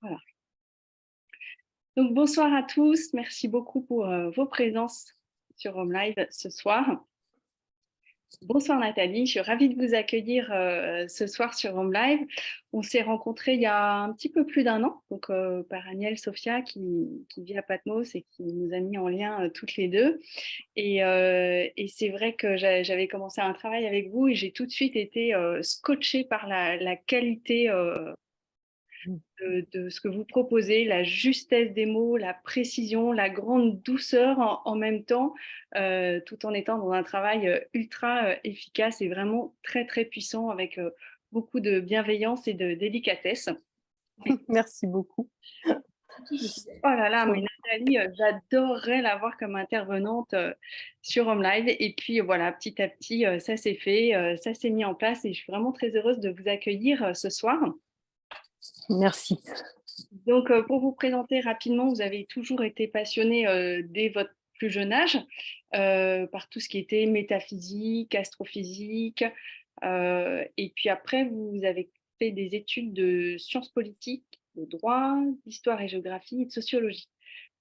Voilà. Donc, bonsoir à tous. Merci beaucoup pour vos présences sur Home Live ce soir. Bonsoir Nathalie, je suis ravie de vous accueillir ce soir sur Home Live. On s'est rencontrés il y a un petit peu plus d'un an, donc par Agnès Sophia qui vit à Patmos et qui nous a mis en lien toutes les deux. Et c'est vrai que j'avais commencé un travail avec vous et j'ai tout de suite été scotchée par la qualité de ce que vous proposez, la justesse des mots, la précision, la grande douceur en même temps, tout en étant dans un travail ultra efficace et vraiment très très puissant avec beaucoup de bienveillance et de délicatesse. Merci beaucoup. Je me suis dit, oh là là, mais Nathalie, j'adorerais la voir comme intervenante sur Home Live. Et puis voilà, petit à petit, ça s'est fait, ça s'est mis en place et je suis vraiment très heureuse de vous accueillir ce soir. Merci. Donc, pour vous présenter rapidement, vous avez toujours été passionné dès votre plus jeune âge par tout ce qui était métaphysique, astrophysique. Et puis après, vous avez fait des études de sciences politiques, de droit, d'histoire et géographie et de sociologie.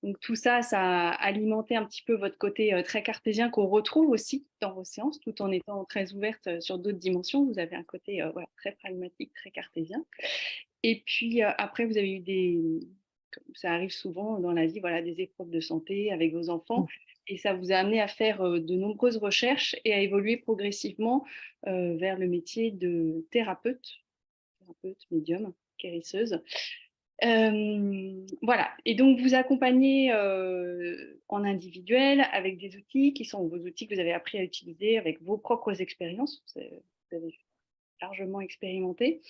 Donc tout ça, ça a alimenté un petit peu votre côté très cartésien qu'on retrouve aussi dans vos séances, tout en étant très ouverte sur d'autres dimensions. Vous avez un côté voilà, très pragmatique, très cartésien. Et puis après, vous avez eu ça arrive souvent dans la vie, voilà, des épreuves de santé avec vos enfants. Et ça vous a amené à faire de nombreuses recherches et à évoluer progressivement vers le métier de thérapeute, médium, guérisseuse. Voilà. Et donc, vous accompagnez en individuel avec des outils qui sont vos outils que vous avez appris à utiliser avec vos propres expériences. Vous avez largement expérimenté.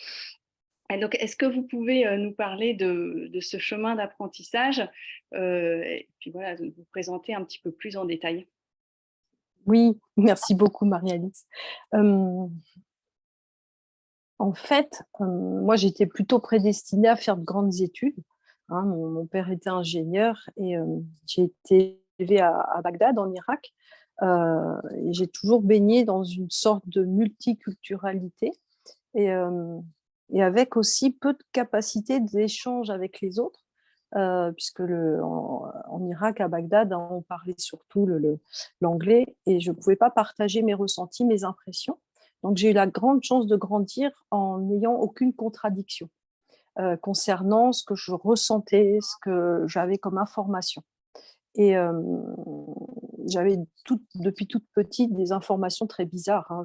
Et donc, est-ce que vous pouvez nous parler de ce chemin d'apprentissage et puis voilà, de vous présenter un petit peu plus en détail? Oui, merci beaucoup Marie-Alice. En fait, moi j'étais plutôt prédestinée à faire de grandes études, hein. Mon père était ingénieur et j'ai été élevée à Bagdad, en Irak. Et j'ai toujours baigné dans une sorte de multiculturalité et avec aussi peu de capacité d'échange avec les autres, puisque en Irak, à Bagdad, hein, on parlait surtout l'anglais et je ne pouvais pas partager mes ressentis, mes impressions. Donc j'ai eu la grande chance de grandir en n'ayant aucune contradiction concernant ce que je ressentais, ce que j'avais comme information. Et j'avais depuis toute petite des informations très bizarres, hein.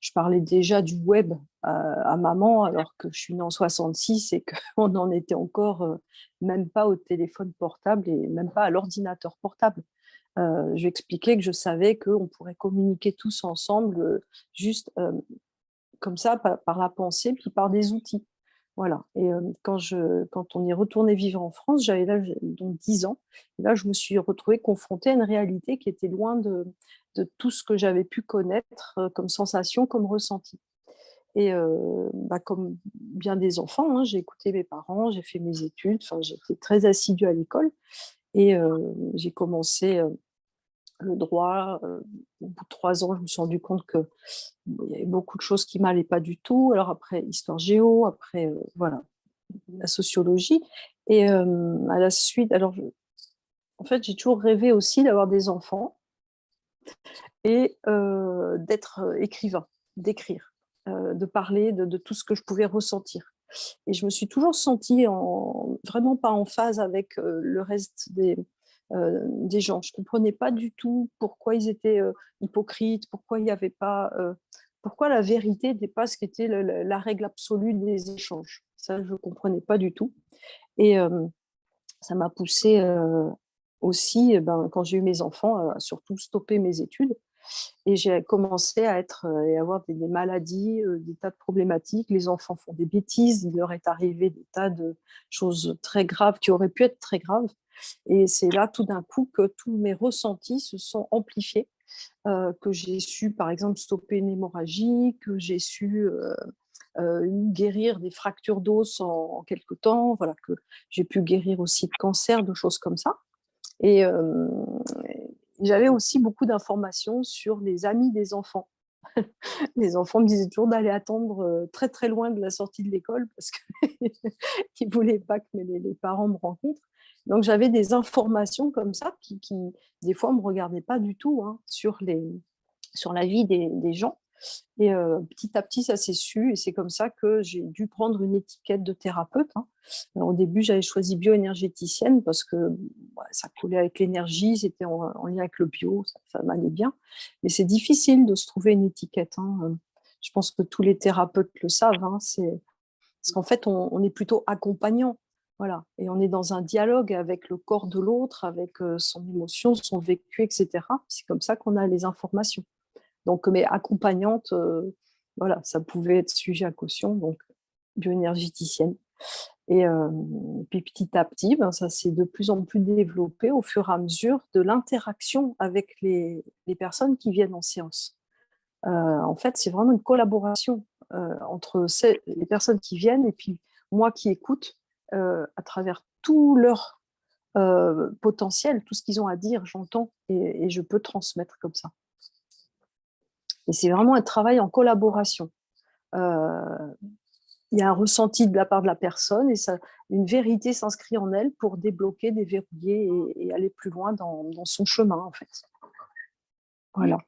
Je parlais déjà du web à maman, alors que je suis née en 66 et qu'on n'en était encore même pas au téléphone portable et même pas à l'ordinateur portable. Je lui expliquais que je savais qu'on pourrait communiquer tous ensemble, juste comme ça, par la pensée, puis par des outils. Voilà. Et quand on est retourné vivre en France, j'avais là donc 10 ans. Et là, je me suis retrouvée confrontée à une réalité qui était loin de tout ce que j'avais pu connaître comme sensation, comme ressenti. Et comme bien des enfants, hein, j'ai écouté mes parents, j'ai fait mes études, enfin, j'étais très assidue à l'école. Et j'ai commencé le droit. Au bout de 3 ans, je me suis rendu compte que bon, il y avait beaucoup de choses qui m'allaient pas du tout. Alors après, histoire géo, après, voilà, la sociologie. Et à la suite, en fait, j'ai toujours rêvé aussi d'avoir des enfants et d'être écrivain, d'écrire, de parler de tout ce que je pouvais ressentir. Et je me suis toujours sentie vraiment pas en phase avec le reste des gens. Je comprenais pas du tout pourquoi ils étaient hypocrites, pourquoi il y avait pas, pourquoi la vérité n'était pas ce qui était la règle absolue des échanges. Ça, je comprenais pas du tout. Et ça m'a poussée aussi, quand j'ai eu mes enfants, à surtout stopper mes études. Et j'ai commencé à et avoir des maladies, des tas de problématiques. Les enfants font des bêtises, il leur est arrivé des tas de choses très graves qui auraient pu être très graves. Et c'est là, tout d'un coup, que tous mes ressentis se sont amplifiés, que j'ai su, par exemple, stopper une hémorragie, que j'ai su guérir des fractures d'os en quelque temps, voilà, que j'ai pu guérir aussi de cancer, de choses comme ça. Et j'avais aussi beaucoup d'informations sur les amis des enfants. Les enfants me disaient toujours d'aller attendre très très loin de la sortie de l'école parce qu'ils ne voulaient pas que les parents me rencontrent. Donc j'avais des informations comme ça qui des fois, ne me regardaient pas du tout, hein, sur la vie des gens. Et petit à petit, ça s'est su et c'est comme ça que j'ai dû prendre une étiquette de thérapeute, hein. Alors, au début, j'avais choisi bioénergéticienne parce que ça collait avec l'énergie, c'était en lien avec le bio, ça m'allait bien. Mais c'est difficile de se trouver une étiquette, hein. Je pense que tous les thérapeutes le savent, hein, parce qu'en fait, on est plutôt accompagnant. Voilà. Et on est dans un dialogue avec le corps de l'autre, avec son émotion, son vécu, etc. C'est comme ça qu'on a les informations. Donc, mes accompagnantes, voilà, ça pouvait être sujet à caution, donc bioénergéticienne. Et puis petit à petit, ben, ça s'est de plus en plus développé au fur et à mesure de l'interaction avec les personnes qui viennent en séance. En fait, c'est vraiment une collaboration entre les personnes qui viennent et puis moi qui écoute à travers tout leur potentiel, tout ce qu'ils ont à dire, j'entends et je peux transmettre comme ça. Et c'est vraiment un travail en collaboration. Il y a un ressenti de la part de la personne et une vérité s'inscrit en elle pour débloquer, déverrouiller et aller plus loin dans son chemin, en fait. Voilà.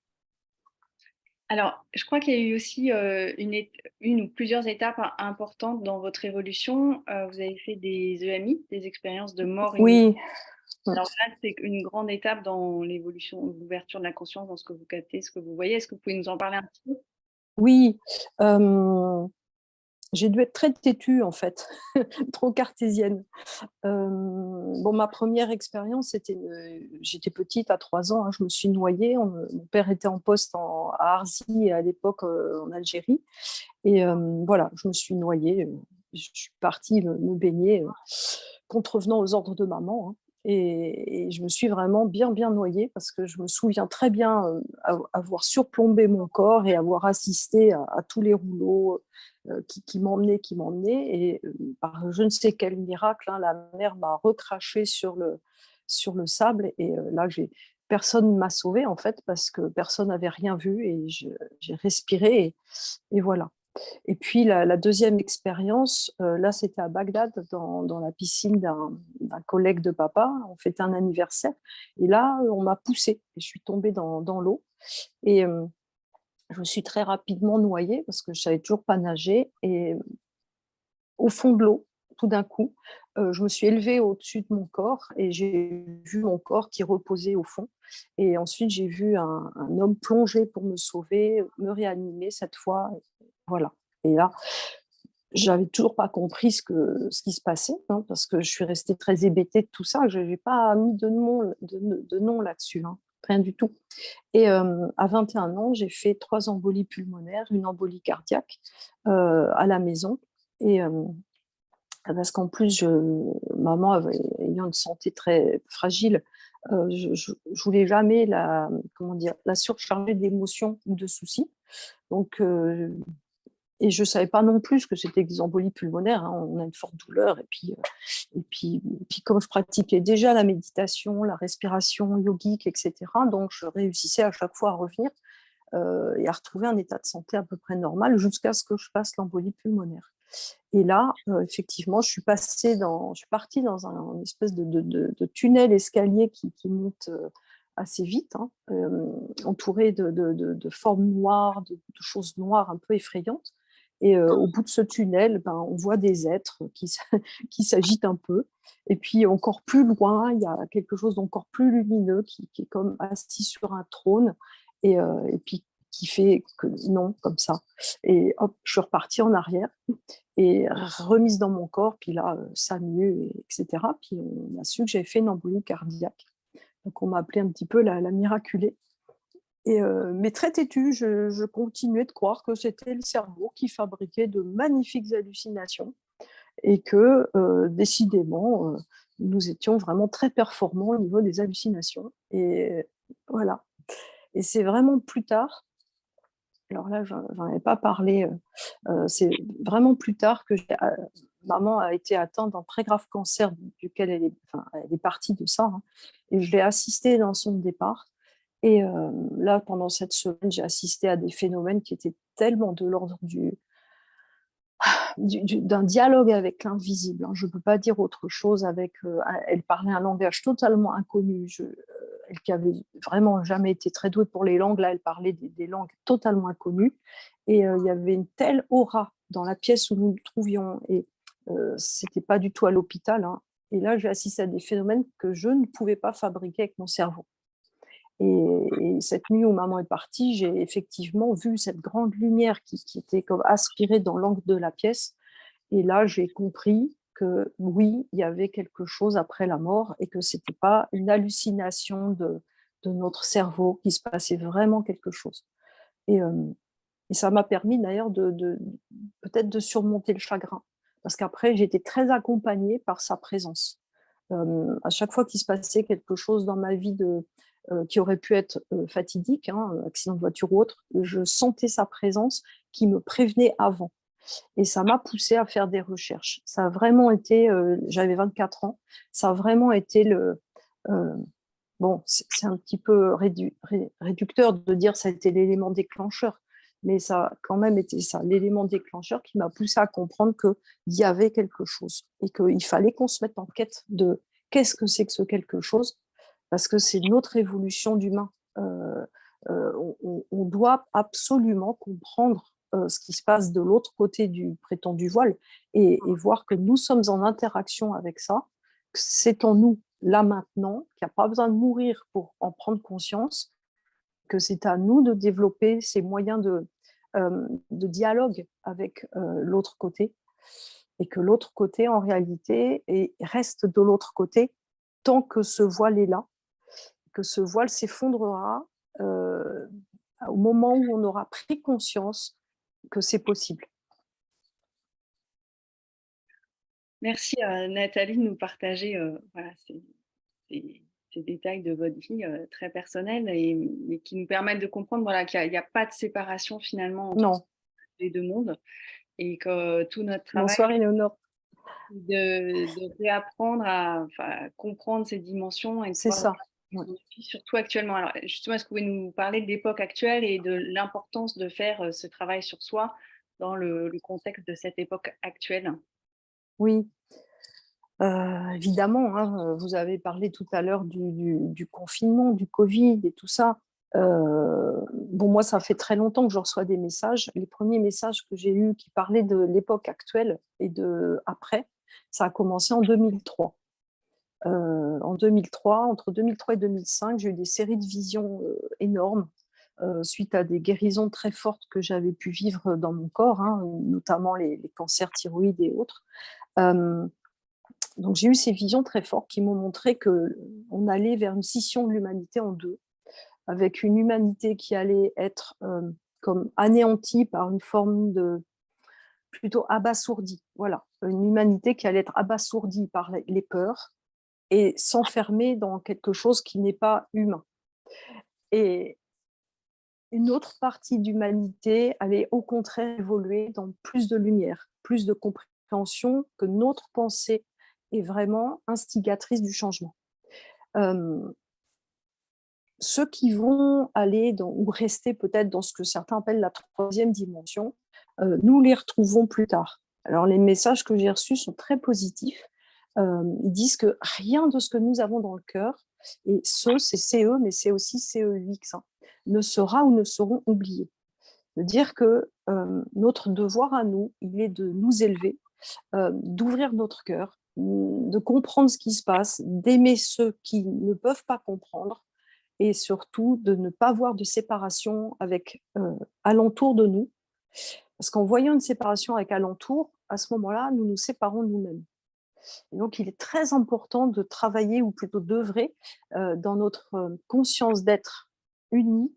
Alors, je crois qu'il y a eu aussi une ou plusieurs étapes importantes dans votre évolution. Vous avez fait des EMI, des expériences de mort imminente. Oui. Alors là, c'est une grande étape dans l'évolution, l'ouverture de la conscience, dans ce que vous captez, ce que vous voyez. Est-ce que vous pouvez nous en parler un petit peu? Oui. J'ai dû être très têtue, en fait, trop cartésienne. Bon, ma première expérience, j'étais petite, à 3 ans, hein, je me suis noyée. Mon père était en poste à Arzy, à l'époque en Algérie. Et voilà, je me suis noyée. Je suis partie me baigner, contrevenant aux ordres de maman, hein. Et je me suis vraiment bien, bien noyée parce que je me souviens très bien avoir surplombé mon corps et avoir assisté à tous les rouleaux qui m'emmenaient. Et par je ne sais quel miracle, hein, la mer m'a recraché sur le sable. Et là, personne ne m'a sauvée, en fait, parce que personne n'avait rien vu. Et j'ai respiré. Et voilà. Et puis la deuxième expérience, là, c'était à Bagdad, dans la piscine d'un collègue de papa. On fêtait un anniversaire. Et là, on m'a poussée et je suis tombée dans l'eau. Et je me suis très rapidement noyée parce que je savais toujours pas nager. Et au fond de l'eau, tout d'un coup, je me suis élevée au-dessus de mon corps et j'ai vu mon corps qui reposait au fond. Et ensuite, j'ai vu un homme plonger pour me sauver, me réanimer cette fois. Voilà. Et là, j'avais toujours pas compris ce qui se passait, hein, parce que je suis restée très hébétée de tout ça. Je n'ai pas mis de nom là-dessus, hein, rien du tout. Et à 21 ans, j'ai fait 3 embolies pulmonaires, une embolie cardiaque à la maison. Et parce qu'en plus, maman ayant une santé très fragile, je voulais jamais comment dire, la surcharger d'émotions ou de soucis. Donc, et je ne savais pas non plus que c'était des embolies pulmonaires, hein. On a une forte douleur. Et puis, comme je pratiquais déjà la méditation, la respiration yogique, etc., donc je réussissais à chaque fois à revenir et à retrouver un état de santé à peu près normal jusqu'à ce que je fasse l'embolie pulmonaire. Et là, effectivement, je suis partie dans une espèce de tunnel escalier qui monte assez vite, hein, entouré de formes noires, de choses noires un peu effrayantes. Et au bout de ce tunnel, ben, on voit des êtres qui s'agitent un peu. Et puis encore plus loin, il y a quelque chose d'encore plus lumineux qui est comme assis sur un trône. Et puis qui fait que non, comme ça. Et hop, je suis repartie en arrière et remise dans mon corps, puis là, ça mieux, etc. Puis on a su que j'avais fait une embolie cardiaque. Donc on m'a appelée un petit peu la miraculée. Et, mais très têtue, je continuais de croire que c'était le cerveau qui fabriquait de magnifiques hallucinations et que décidément, nous étions vraiment très performants au niveau des hallucinations. Et voilà. Et c'est vraiment plus tard, alors là, j'en avais pas parlé, c'est vraiment plus tard que maman a été atteinte d'un très grave cancer duquel elle est partie de ça, hein, et je l'ai assistée dans son départ. Et là, pendant cette semaine, j'ai assisté à des phénomènes qui étaient tellement de l'ordre d'un dialogue avec l'invisible, hein. Je ne peux pas dire autre chose. Elle parlait un langage totalement inconnu. Elle qui avait vraiment jamais été très douée pour les langues, là, elle parlait des langues totalement inconnues. Et il y avait une telle aura dans la pièce où nous nous trouvions. Et c'était pas du tout à l'hôpital, hein. Et là, j'ai assisté à des phénomènes que je ne pouvais pas fabriquer avec mon cerveau. Et cette nuit où maman est partie, j'ai effectivement vu cette grande lumière qui était comme aspirée dans l'angle de la pièce. Et là, j'ai compris que oui, il y avait quelque chose après la mort et que c'était pas une hallucination de notre cerveau, qu'il se passait vraiment quelque chose. Et, euh, et ça m'a permis d'ailleurs peut-être de surmonter le chagrin. Parce qu'après, j'étais très accompagnée par sa présence. À chaque fois qu'il se passait quelque chose dans ma vie qui aurait pu être fatidique, hein, accident de voiture ou autre, je sentais sa présence qui me prévenait avant. Et ça m'a poussée à faire des recherches. Ça a vraiment été, j'avais 24 ans, ça a vraiment été euh, bon, c'est un petit peu réducteur de dire ça a été l'élément déclencheur, mais ça a quand même été ça, l'élément déclencheur qui m'a poussé à comprendre qu'il y avait quelque chose et qu'il fallait qu'on se mette en quête de qu'est-ce que c'est que ce quelque chose, parce que c'est notre évolution d'humain. On doit absolument comprendre ce qui se passe de l'autre côté du prétendu voile et voir que nous sommes en interaction avec ça, que c'est en nous là maintenant, qu'il n'y a pas besoin de mourir pour en prendre conscience, que c'est à nous de développer ces moyens de dialogue avec l'autre côté, et que l'autre côté, en réalité, reste de l'autre côté tant que ce voile est là, que ce voile s'effondrera euh, au moment où on aura pris conscience que c'est possible. Merci Nathalie de nous partager voilà, ces détails de votre vie très personnels mais qui nous permettent de comprendre voilà, qu'il n'y a pas de séparation finalement entre Non. les deux mondes et que tout notre travail Bonsoir, Éléonore. de réapprendre à enfin, comprendre ces dimensions et de C'est pouvoir ça. Ouais. surtout actuellement. Alors, justement, est-ce que vous pouvez nous parler de l'époque actuelle et de l'importance de faire ce travail sur soi dans le contexte de cette époque actuelle? Oui, évidemment, hein, vous avez parlé tout à l'heure du confinement, du Covid et tout ça. Bon, moi, ça fait très longtemps que je reçois des messages. Les premiers messages que j'ai eus qui parlaient de l'époque actuelle et de après, ça a commencé en 2003. En 2003, entre 2003 et 2005, j'ai eu des séries de visions énormes suite à des guérisons très fortes que j'avais pu vivre dans mon corps, hein, notamment les cancers thyroïdes et autres. Euh, donc j'ai eu ces visions très fortes qui m'ont montré qu'on allait vers une scission de l'humanité en deux, avec une humanité qui allait être comme anéantie par une forme de plutôt abasourdie. Voilà, une humanité qui allait être abasourdie par les peurs et s'enfermer dans quelque chose qui n'est pas humain. Et une autre partie d'humanité allait au contraire évoluer dans plus de lumière, plus de compréhension, que notre pensée est vraiment instigatrice du changement. Euh, Ceux qui vont aller ou rester peut-être dans ce que certains appellent la troisième dimension, nous les retrouvons plus tard. Alors les messages que j'ai reçus sont très positifs. Ils disent que rien de ce que nous avons dans le cœur, et c'est CE, mais c'est aussi CEUX, hein, ne sera ou ne seront oubliés. De dire que notre devoir à nous, il est de nous élever, d'ouvrir notre cœur, de comprendre ce qui se passe, d'aimer ceux qui ne peuvent pas comprendre, et surtout de ne pas voir de séparation avec alentour de nous. Parce qu'en voyant une séparation avec alentour, à ce moment-là, nous nous séparons de nous-mêmes. Et donc, il est très important de travailler, ou plutôt d'œuvrer, dans notre conscience d'être unis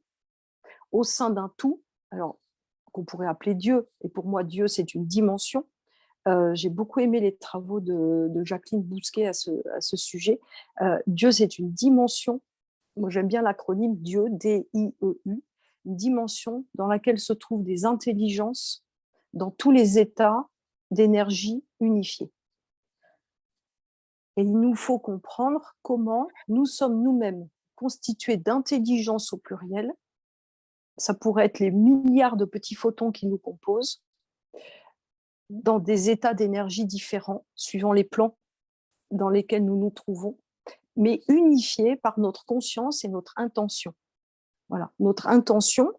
au sein d'un tout, alors qu'on pourrait appeler Dieu. Et pour moi, Dieu, c'est une dimension. J'ai beaucoup aimé les travaux de Jacqueline Bousquet à ce sujet. Dieu, c'est une dimension. Moi, j'aime bien l'acronyme Dieu, D-I-E-U, une dimension dans laquelle se trouvent des intelligences dans tous les états d'énergie unifiés. Et il nous faut comprendre comment nous sommes nous-mêmes constitué d'intelligence au pluriel. Ça pourrait être les milliards de petits photons qui nous composent, dans des états d'énergie différents, suivant les plans dans lesquels nous nous trouvons, mais unifiés par notre conscience et notre intention. Voilà, notre intention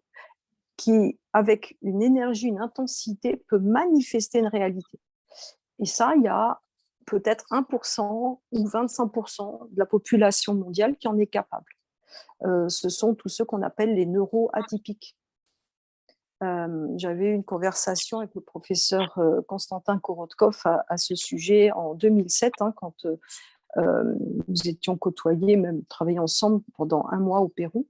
qui, avec une énergie, une intensité, peut manifester une réalité. Et ça, il y a peut-être 1% ou 25% de la population mondiale qui en est capable. Ce sont tous ceux qu'on appelle les neuroatypiques. J'avais eu une conversation avec le professeur Konstantin Korotkov à ce sujet en 2007, hein, quand nous étions côtoyés, même travaillé ensemble pendant un mois au Pérou.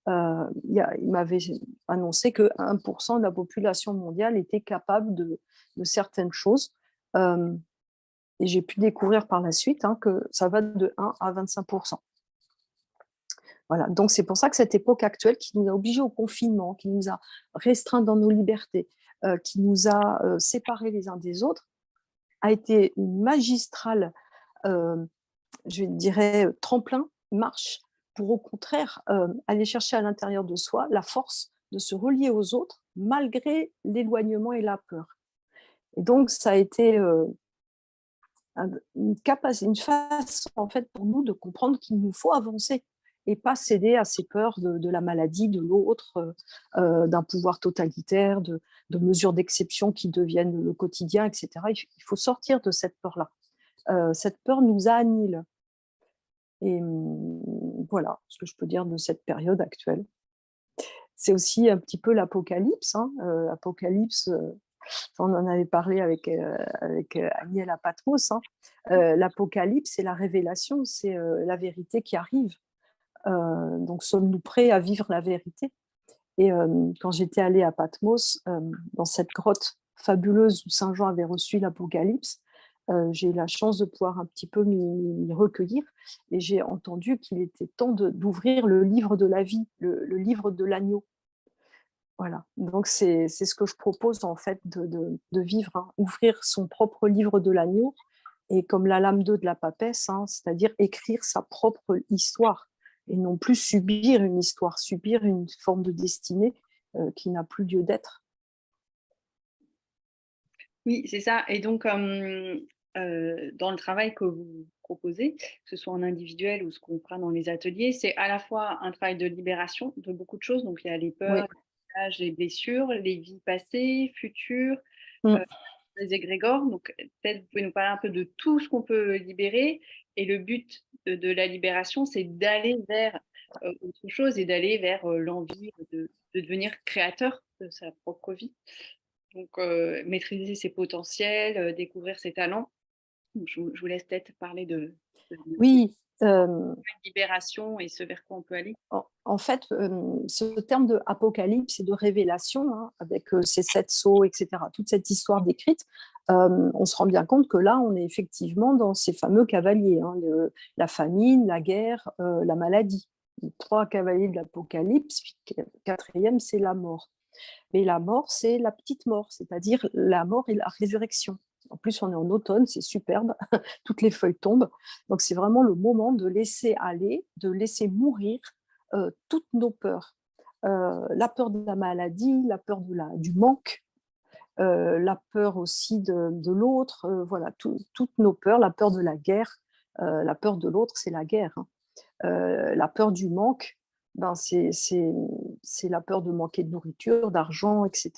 Il m'avait annoncé que 1% de la population mondiale était capable de certaines choses. Et j'ai pu découvrir par la suite, hein, que ça va de 1 à 25%. Voilà, donc c'est pour ça que cette époque actuelle qui nous a obligés au confinement, qui nous a restreints dans nos libertés, qui nous a séparés les uns des autres, a été une magistrale, je dirais, tremplin, marche, pour au contraire aller chercher à l'intérieur de soi la force de se relier aux autres malgré l'éloignement et la peur. Et donc ça a été une façon en fait pour nous de comprendre qu'il nous faut avancer et pas céder à ces peurs de la maladie, de l'autre, d'un pouvoir totalitaire, de mesures d'exception qui deviennent le quotidien, etc. Il faut sortir de cette peur-là. Cette peur nous annihile. Et voilà ce que je peux dire de cette période actuelle. C'est aussi un petit peu l'apocalypse. Hein. L'apocalypse, on en avait parlé avec Aniel à Patmos. Hein. L'apocalypse, c'est la révélation, c'est la vérité qui arrive. Donc, sommes-nous prêts à vivre la vérité? Et quand j'étais allée à Patmos, dans cette grotte fabuleuse où Saint Jean avait reçu l'Apocalypse, j'ai eu la chance de pouvoir un petit peu m'y recueillir et j'ai entendu qu'il était temps d'ouvrir le livre de la vie, le livre de l'agneau. Voilà, donc c'est ce que je propose en fait de vivre, hein. Ouvrir son propre livre de l'agneau et comme la lame 2 de la papesse, hein, c'est-à-dire écrire sa propre histoire et non plus subir une histoire, subir une forme de destinée qui n'a plus lieu d'être. Oui, c'est ça. Et donc, dans le travail que vous proposez, que ce soit en individuel ou ce qu'on fera dans les ateliers, c'est à la fois un travail de libération de beaucoup de choses. Donc, il y a les peurs, Oui. les âges, les blessures, les vies passées, futures, Mm. les égrégores. Donc, peut-être vous pouvez nous parler un peu de tout ce qu'on peut libérer. Et le but de la libération, c'est d'aller vers autre chose et d'aller vers l'envie de devenir créateur de sa propre vie. Donc, maîtriser ses potentiels, découvrir ses talents. Donc, je vous laisse peut-être parler de Oui, libération et ce vers quoi on peut aller. en fait, ce terme de apocalypse et de révélation, hein, avec ces 7 sceaux, etc., toute cette histoire décrite, on se rend bien compte que là, on est effectivement dans ces fameux cavaliers, hein, la famine, la guerre, la maladie. Les 3 cavaliers de l'apocalypse, puis le 4e, c'est la mort. Mais la mort, c'est la petite mort, c'est-à-dire la mort et la résurrection. En plus, on est en automne, c'est superbe, toutes les feuilles tombent. Donc, c'est vraiment le moment de laisser aller, de laisser mourir toutes nos peurs. La peur de la maladie, la peur du manque, la peur aussi de l'autre, voilà, toutes nos peurs, la peur de la guerre. La peur de l'autre, c'est la guerre. Hein. La peur du manque, ben c'est la peur de manquer de nourriture, d'argent, etc.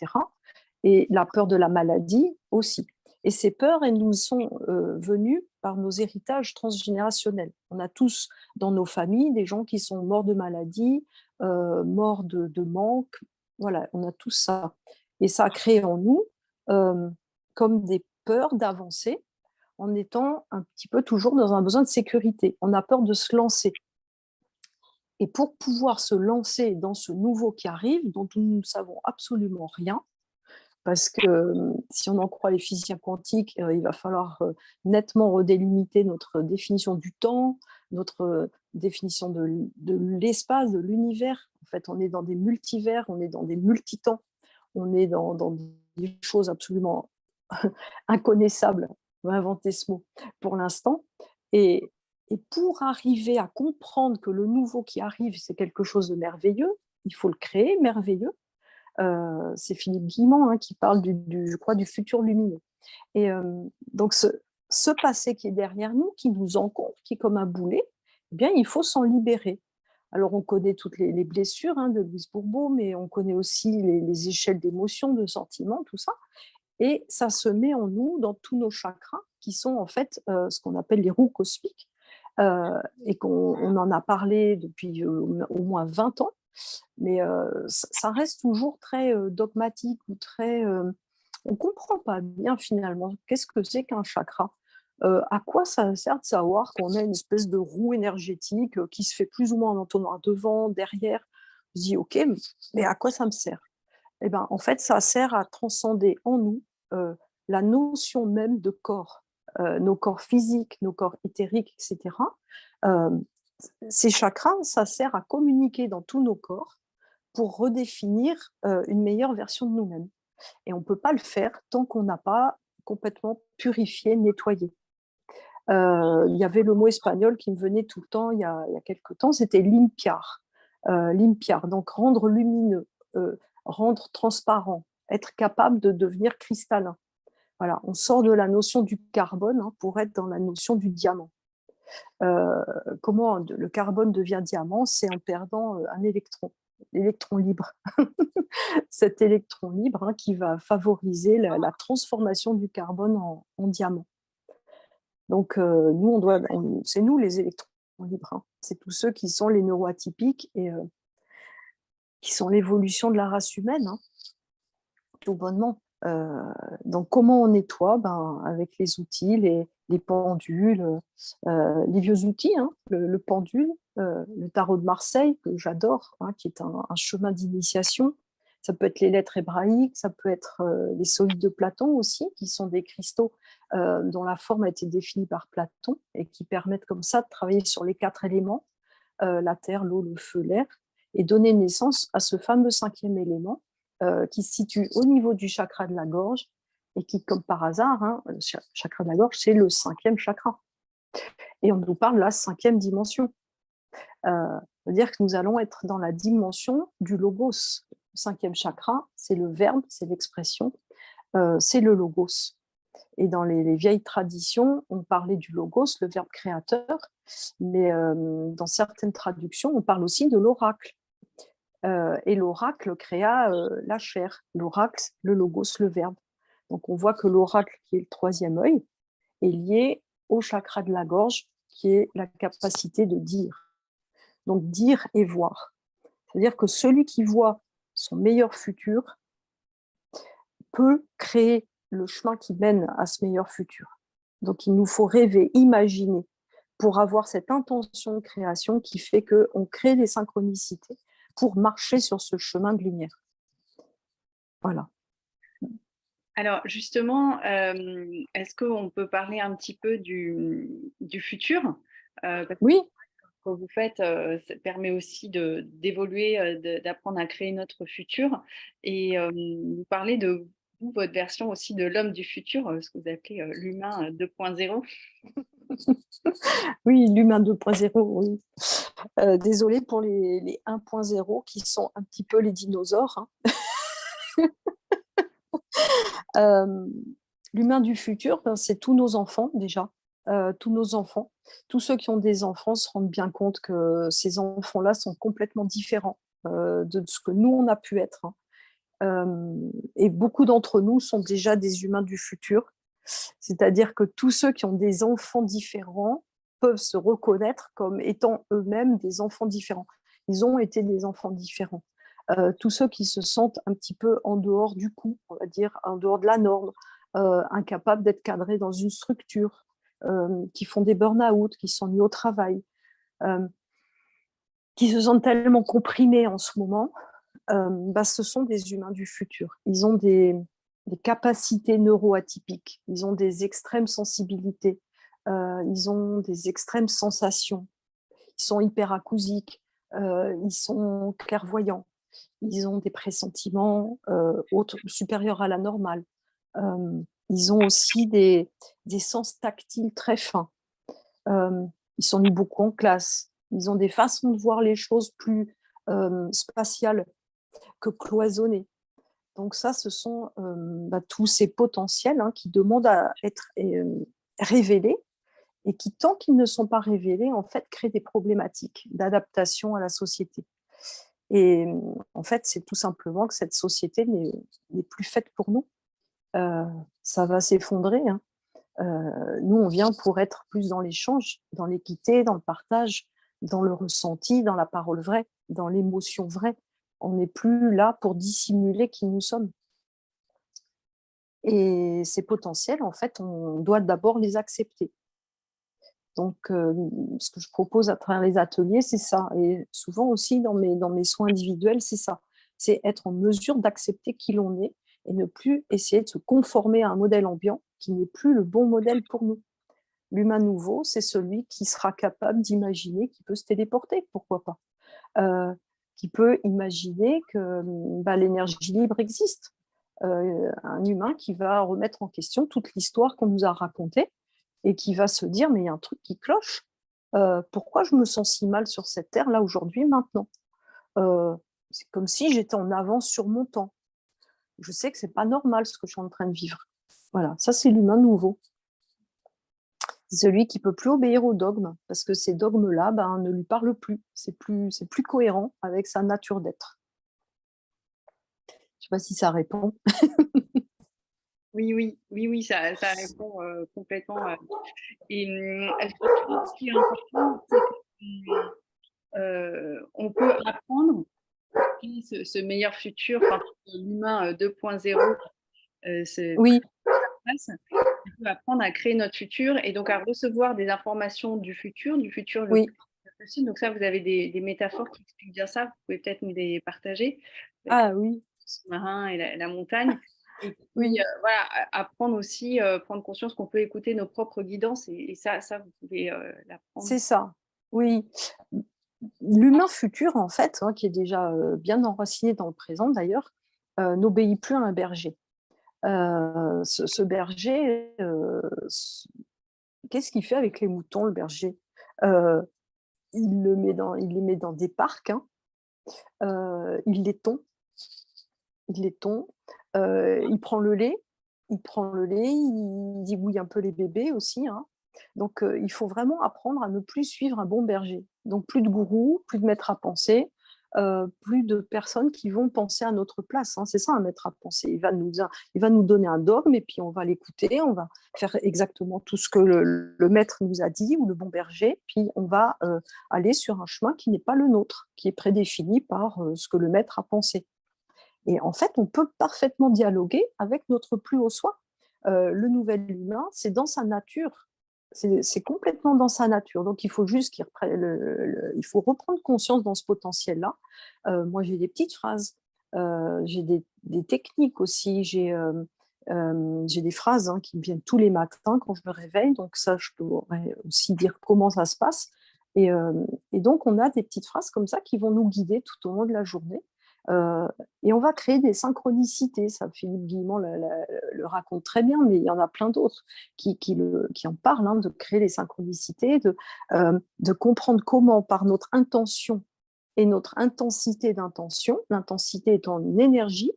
Et la peur de la maladie aussi. Et ces peurs, elles nous sont venues par nos héritages transgénérationnels. On a tous dans nos familles des gens qui sont morts de maladie, morts de manque. Voilà, on a tout ça. Et ça a créé en nous comme des peurs d'avancer en étant un petit peu toujours dans un besoin de sécurité. On a peur de se lancer. Et pour pouvoir se lancer dans ce nouveau qui arrive, dont nous ne savons absolument rien, parce que si on en croit les physiciens quantiques, il va falloir nettement redélimiter notre définition du temps, notre définition de l'espace, de l'univers. En fait, on est dans des multivers, on est dans des multitemps, on est dans des choses absolument inconnaissables. On va inventer ce mot pour l'instant. Et Et pour arriver à comprendre que le nouveau qui arrive, c'est quelque chose de merveilleux, il faut le créer merveilleux. C'est Philippe Guillemot, hein, qui parle je crois, du futur lumineux. Et donc ce passé qui est derrière nous, qui nous encombre, qui est comme un boulet, eh bien, il faut s'en libérer. Alors, on connaît toutes les blessures, hein, de Louise Bourbeau, mais on connaît aussi les échelles d'émotions, de sentiments, tout ça. Et ça se met en nous, dans tous nos chakras, qui sont en fait ce qu'on appelle les roues cosmiques, et qu'on en a parlé depuis au moins 20 ans, mais ça reste toujours très dogmatique ou très... on ne comprend pas bien finalement qu'est-ce que c'est qu'un chakra. À quoi ça sert de savoir qu'on a une espèce de roue énergétique qui se fait plus ou moins en entonnoir devant, derrière. On se dit, ok, mais à quoi ça me sert? Eh ben, en fait, ça sert à transcender en nous euh, la notion même de corps, nos corps physiques, nos corps éthériques, etc. Euh, Ces chakras, ça sert à communiquer dans tous nos corps pour redéfinir une meilleure version de nous-mêmes. Et on ne peut pas le faire tant qu'on n'a pas complètement purifié, nettoyé. Il y avait le mot espagnol qui me venait tout le temps il y a quelques temps, c'était limpiar. Limpiar, donc rendre lumineux, rendre transparent, être capable de devenir cristallin. Voilà, on sort de la notion du carbone, hein, pour être dans la notion du diamant. Comment le carbone devient diamant? C'est en perdant un électron, l'électron libre. Cet électron libre, hein, qui va favoriser la transformation du carbone en diamant. Donc, nous, c'est nous les électrons libres, hein. C'est tous ceux qui sont les neuroatypiques et qui sont l'évolution de la race humaine, hein, tout bonnement. Donc, comment on nettoie? Ben, avec les outils, les pendules, les vieux outils, hein, le pendule, le tarot de Marseille, que j'adore, hein, qui est un chemin d'initiation. Ça peut être les lettres hébraïques, ça peut être les solides de Platon aussi, qui sont des cristaux dont la forme a été définie par Platon et qui permettent comme ça de travailler sur les 4 éléments, la terre, l'eau, le feu, l'air, et donner naissance à ce fameux 5e élément qui se situe au niveau du chakra de la gorge et qui, comme par hasard, hein, le chakra de la gorge, c'est le 5e chakra. Et on nous parle de la 5e dimension. C'est-à-dire que nous allons être dans la dimension du logos. Le 5e chakra, c'est le verbe, c'est l'expression, c'est le logos. Et dans les vieilles traditions, on parlait du logos, le verbe créateur, mais dans certaines traductions, on parle aussi de l'oracle. Et l'oracle créa la chair. L'oracle, le logos, le verbe. Donc on voit que l'oracle, qui est le 3e œil, est lié au chakra de la gorge, qui est la capacité de dire. Donc dire et voir. C'est-à-dire que celui qui voit son meilleur futur peut créer le chemin qui mène à ce meilleur futur. Donc il nous faut rêver, imaginer, pour avoir cette intention de création qui fait qu'on crée des synchronicités pour marcher sur ce chemin de lumière. Voilà. Alors justement, est-ce qu'on peut parler un petit peu du futur? Parce que Oui, ce que vous faites, ça permet aussi d'évoluer, d'apprendre à créer notre futur. Et vous parlez de vous, votre version aussi de l'homme du futur, ce que vous appelez l'humain 2.0. oui, l'humain 2.0, oui. Désolée pour les 1.0 qui sont un petit peu les dinosaures, hein. Euh, L'humain du futur, ben, c'est tous nos enfants déjà, tous nos enfants. Tous ceux qui ont des enfants se rendent bien compte que ces enfants-là sont complètement différents de ce que nous, on a pu être, hein. Et beaucoup d'entre nous sont déjà des humains du futur. C'est-à-dire que tous ceux qui ont des enfants différents peuvent se reconnaître comme étant eux-mêmes des enfants différents. Ils ont été des enfants différents. Tous ceux qui se sentent un petit peu en dehors du coup, on va dire, en dehors de la norme, incapables d'être cadrés dans une structure, qui font des burn-out, qui s'ennuient au travail, euh, qui se sentent tellement comprimés en ce moment, bah, ce sont des humains du futur. Ils ont des capacités neuroatypiques, ils ont des extrêmes sensibilités, ils ont des extrêmes sensations, ils sont hyperacousiques, ils sont clairvoyants, ils ont des pressentiments supérieurs à la normale. Ils ont aussi des sens tactiles très fins. ils s'ennuient beaucoup en classe, ils ont des façons de voir les choses plus spatiales que cloisonnées. Donc ça, ce sont tous ces potentiels qui demandent à être révélés et qui, tant qu'ils ne sont pas révélés, en fait, créent des problématiques d'adaptation à la société. Et en fait, c'est tout simplement que cette société n'est plus faite pour nous. Ça va s'effondrer. Nous, on vient pour être plus dans l'échange, dans l'équité, dans le partage, dans le ressenti, dans la parole vraie, dans l'émotion vraie. On n'est plus là pour dissimuler qui nous sommes. Et ces potentiels, en fait, on doit d'abord les accepter. Donc, ce que je propose à travers les ateliers, c'est ça. Et souvent aussi dans mes soins individuels, c'est ça. C'est être en mesure d'accepter qui l'on est et ne plus essayer de se conformer à un modèle ambiant qui n'est plus le bon modèle pour nous. L'humain nouveau, c'est celui qui sera capable d'imaginer, qui peut se téléporter, pourquoi pas, qui peut imaginer que l'énergie libre existe. Un humain qui va remettre en question toute l'histoire qu'on nous a racontée et qui va se dire, mais il y a un truc qui cloche. Pourquoi je me sens si mal sur cette terre, là, aujourd'hui, maintenant C'est comme si j'étais en avance sur mon temps. Je sais que c'est pas normal ce que je suis en train de vivre. Voilà, ça, c'est l'humain nouveau. C'est celui qui peut plus obéir aux dogmes, parce que ces dogmes-là ne lui parlent plus. C'est plus cohérent avec sa nature d'être. Je ne sais pas si ça répond. Oui, ça répond complètement. Et je trouve ce qui est important, c'est qu'on peut apprendre ce meilleur futur, enfin, l'humain 2.0, Oui, on peut apprendre à créer notre futur et donc à recevoir des informations du futur le oui. plus possible. Donc ça, vous avez des métaphores qui expliquent bien ça. Vous pouvez peut-être nous les partager avec Ah oui, le sous-marin et la montagne. Et puis, oui, voilà, apprendre aussi, prendre conscience qu'on peut écouter nos propres guidances et ça, vous pouvez l'apprendre. c'est ça. Oui. L'humain futur, en fait, qui est déjà bien enraciné dans le présent d'ailleurs, n'obéit plus à un berger. Ce berger, qu'est-ce qu'il fait avec les moutons, le berger? Euh, il les met dans des parcs, il les tond, il prend le lait, il zigouille un peu les bébés aussi, hein. Donc il faut vraiment apprendre à ne plus suivre un bon berger. Donc plus de gourous, plus de maîtres à penser, plus de personnes qui vont penser à notre place, hein. C'est ça un maître à penser. Il va nous donner un dogme et puis on va l'écouter, on va faire exactement tout ce que le maître nous a dit ou le bon berger, puis on va aller sur un chemin qui n'est pas le nôtre, qui est prédéfini par ce que le maître a pensé. Et en fait, on peut parfaitement dialoguer avec notre plus haut soi. Le nouvel humain, c'est dans sa nature. C'est complètement dans sa nature. Donc, il faut juste il faut reprendre conscience dans ce potentiel-là. Moi, j'ai des petites phrases, j'ai des techniques aussi, j'ai des phrases qui me viennent tous les matins quand je me réveille. Donc, ça, je pourrais aussi dire comment ça se passe. Et, euh, et donc, on a des petites phrases comme ça qui vont nous guider tout au long de la journée. Euh, et on va créer des synchronicités. Ça, Philippe Guillemont le raconte très bien, mais il y en a plein d'autres qui en parlent, de créer les synchronicités, de comprendre comment, par notre intention et notre intensité d'intention, l'intensité étant une énergie,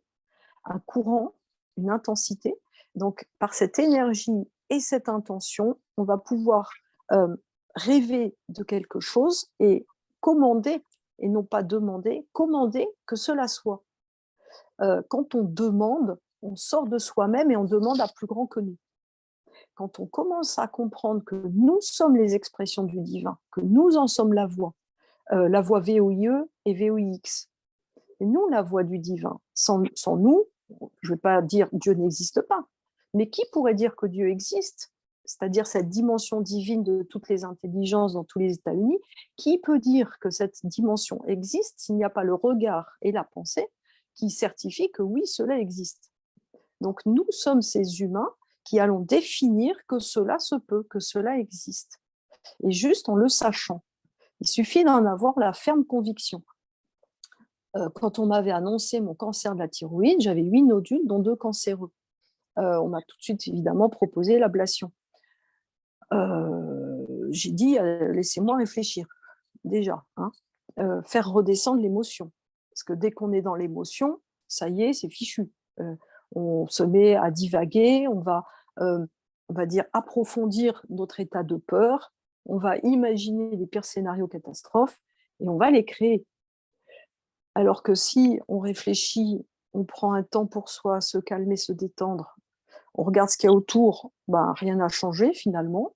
un courant, une intensité. Donc, par cette énergie et cette intention, on va pouvoir euh, rêver de quelque chose et commander, et non pas demander, commander que cela soit. Quand on demande, on sort de soi-même et on demande à plus grand que nous. Quand on commence à comprendre que nous sommes les expressions du divin, que nous en sommes la voix VOIE et VOIX, et nous la voix du divin. Sans nous, je ne vais pas dire Dieu n'existe pas, mais qui pourrait dire que Dieu existe? C'est-à-dire cette dimension divine de toutes les intelligences dans tous les états unis, qui peut dire que cette dimension existe s'il n'y a pas le regard et la pensée qui certifient que oui, cela existe? Donc nous sommes ces humains qui allons définir que cela se peut, que cela existe. Et juste en le sachant. Il suffit d'en avoir la ferme conviction. Quand on m'avait annoncé mon cancer de la thyroïde, j'avais 8 nodules, dont 2 cancéreux. On m'a tout de suite, évidemment, proposé l'ablation. j'ai dit, laissez-moi réfléchir, déjà, hein. Faire redescendre l'émotion. Parce que dès qu'on est dans l'émotion, ça y est, c'est fichu. On se met à divaguer, on va dire approfondir notre état de peur, on va imaginer les pires scénarios catastrophes et on va les créer. Alors que si on réfléchit, on prend un temps pour soi, se calmer, se détendre, on regarde ce qu'il y a autour, ben, rien n'a changé finalement.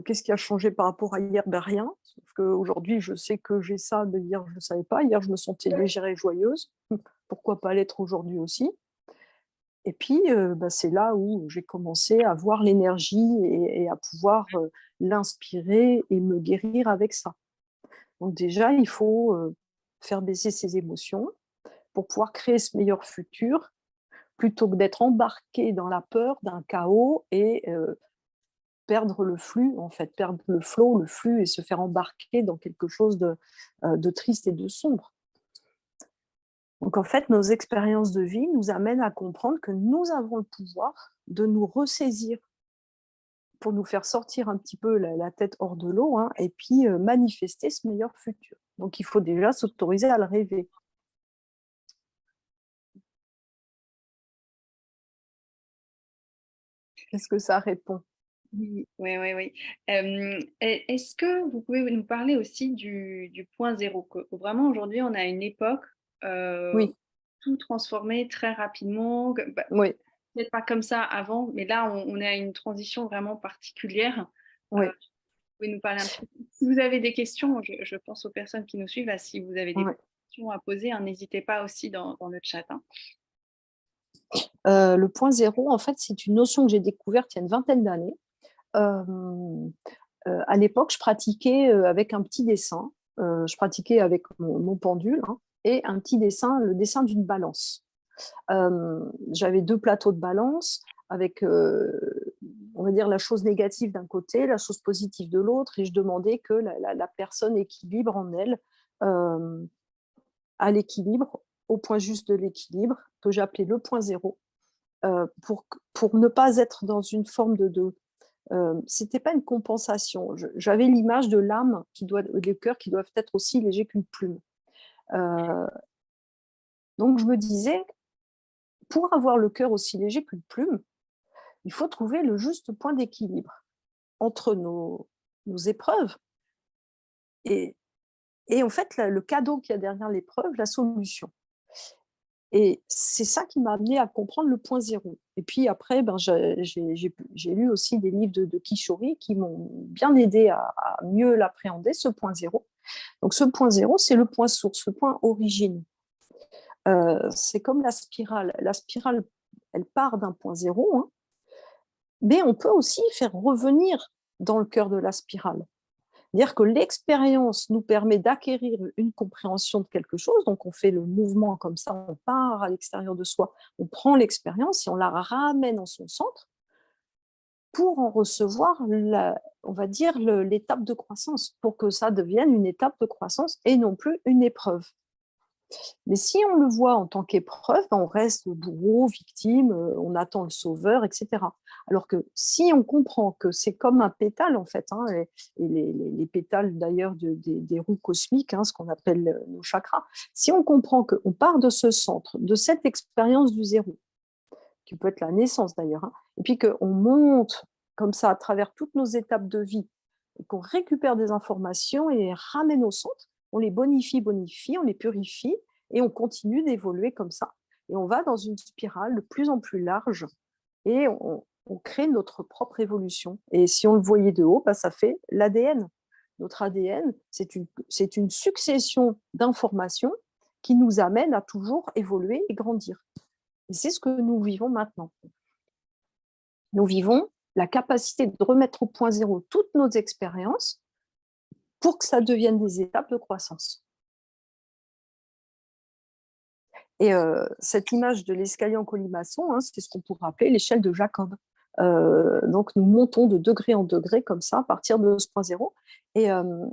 Qu'est-ce qui a changé par rapport à hier? Ben, rien. Sauf qu'aujourd'hui, je sais que j'ai ça, mais hier, je ne savais pas. Hier, je me sentais légère et joyeuse. Pourquoi pas l'être aujourd'hui aussi? Et puis, bah, c'est là où j'ai commencé à voir l'énergie et à pouvoir l'inspirer et me guérir avec ça. Donc déjà, il faut faire baisser ses émotions pour pouvoir créer ce meilleur futur, plutôt que d'être embarqué dans la peur d'un chaos et perdre le flux, en fait, perdre le flow, le flux et se faire embarquer dans quelque chose de triste et de sombre. Donc en fait, nos expériences de vie nous amènent à comprendre que nous avons le pouvoir de nous ressaisir pour nous faire sortir un petit peu la tête hors de l'eau, hein, et puis manifester ce meilleur futur. Donc il faut déjà s'autoriser à le rêver. Est-ce que ça répond? Oui, oui, oui, oui. Est-ce que vous pouvez nous parler aussi du point zéro, que vraiment aujourd'hui on a une époque, Oui, tout transformé très rapidement, que bah, oui, peut-être pas comme ça avant, mais là on est à une transition vraiment particulière. oui, Vous pouvez nous parler un petit peu? Si vous avez des questions, je pense aux personnes qui nous suivent, là, si vous avez des oui. questions à poser, hein, n'hésitez pas aussi dans le chat, hein. Le point zéro, en fait, c'est une notion que j'ai découverte il y a une vingtaine d'années. Euh, à l'époque, je pratiquais avec un petit dessin. Je pratiquais avec mon pendule, hein, et un petit dessin, le dessin d'une balance. J'avais 2 plateaux de balance avec, on va dire, la chose négative d'un côté, la chose positive de l'autre, et je demandais que la personne équilibre en elle, hem, à l'équilibre, au point juste de l'équilibre, que j'appelais le point zéro, pour ne pas être dans une forme c'était pas une compensation. J'avais l'image de l'âme qui doit le cœur qui doivent être aussi légers qu'une plume. Heu, donc je me disais: «Pour avoir le cœur aussi léger qu'une plume, il faut trouver le juste point d'équilibre entre nos épreuves et en fait, le cadeau qu'il y a derrière l'épreuve, la solution. Et c'est ça qui m'a amené à comprendre le point zéro. Et puis après, ben, j'ai lu aussi des livres de Kishori qui m'ont bien aidé à mieux l'appréhender, ce point zéro. Donc ce point zéro, c'est le point source, le point origine. C'est comme la spirale. La spirale, elle part d'un point zéro, hein, mais on peut aussi faire revenir dans le cœur de la spirale. Dire que l'expérience nous permet d'acquérir une compréhension de quelque chose, donc on fait le mouvement comme ça, on part à l'extérieur de soi, on prend l'expérience et on la ramène en son centre pour en recevoir, on va dire, l'étape de croissance, pour que ça devienne une étape de croissance et non plus une épreuve. Mais si on le voit en tant qu'épreuve, ben, on reste bourreau, victime, on attend le sauveur, etc. Alors que si on comprend que c'est comme un pétale, en fait, hein, et les pétales d'ailleurs des roues cosmiques, hein, ce qu'on appelle nos chakras, si on comprend qu'on part de ce centre, de cette expérience du zéro, qui peut être la naissance d'ailleurs, hein, et puis qu'on monte comme ça à travers toutes nos étapes de vie, et qu'on récupère des informations et les ramène au centre, on les bonifie, on les purifie, et on continue d'évoluer comme ça. Et on va dans une spirale de plus en plus large, et on crée notre propre évolution. Et si on le voyait de haut, bah, ça fait l'ADN. Notre ADN, c'est une succession d'informations qui nous amène à toujours évoluer et grandir. Et c'est ce que nous vivons maintenant. Nous vivons la capacité de remettre au point zéro toutes nos expériences pour que ça devienne des étapes de croissance. Et cette image de l'escalier en colimaçon, hein, c'est ce qu'on pourrait appeler l'échelle de Jacob. Donc nous montons de degré en degré comme ça, à partir de ce point zéro. Et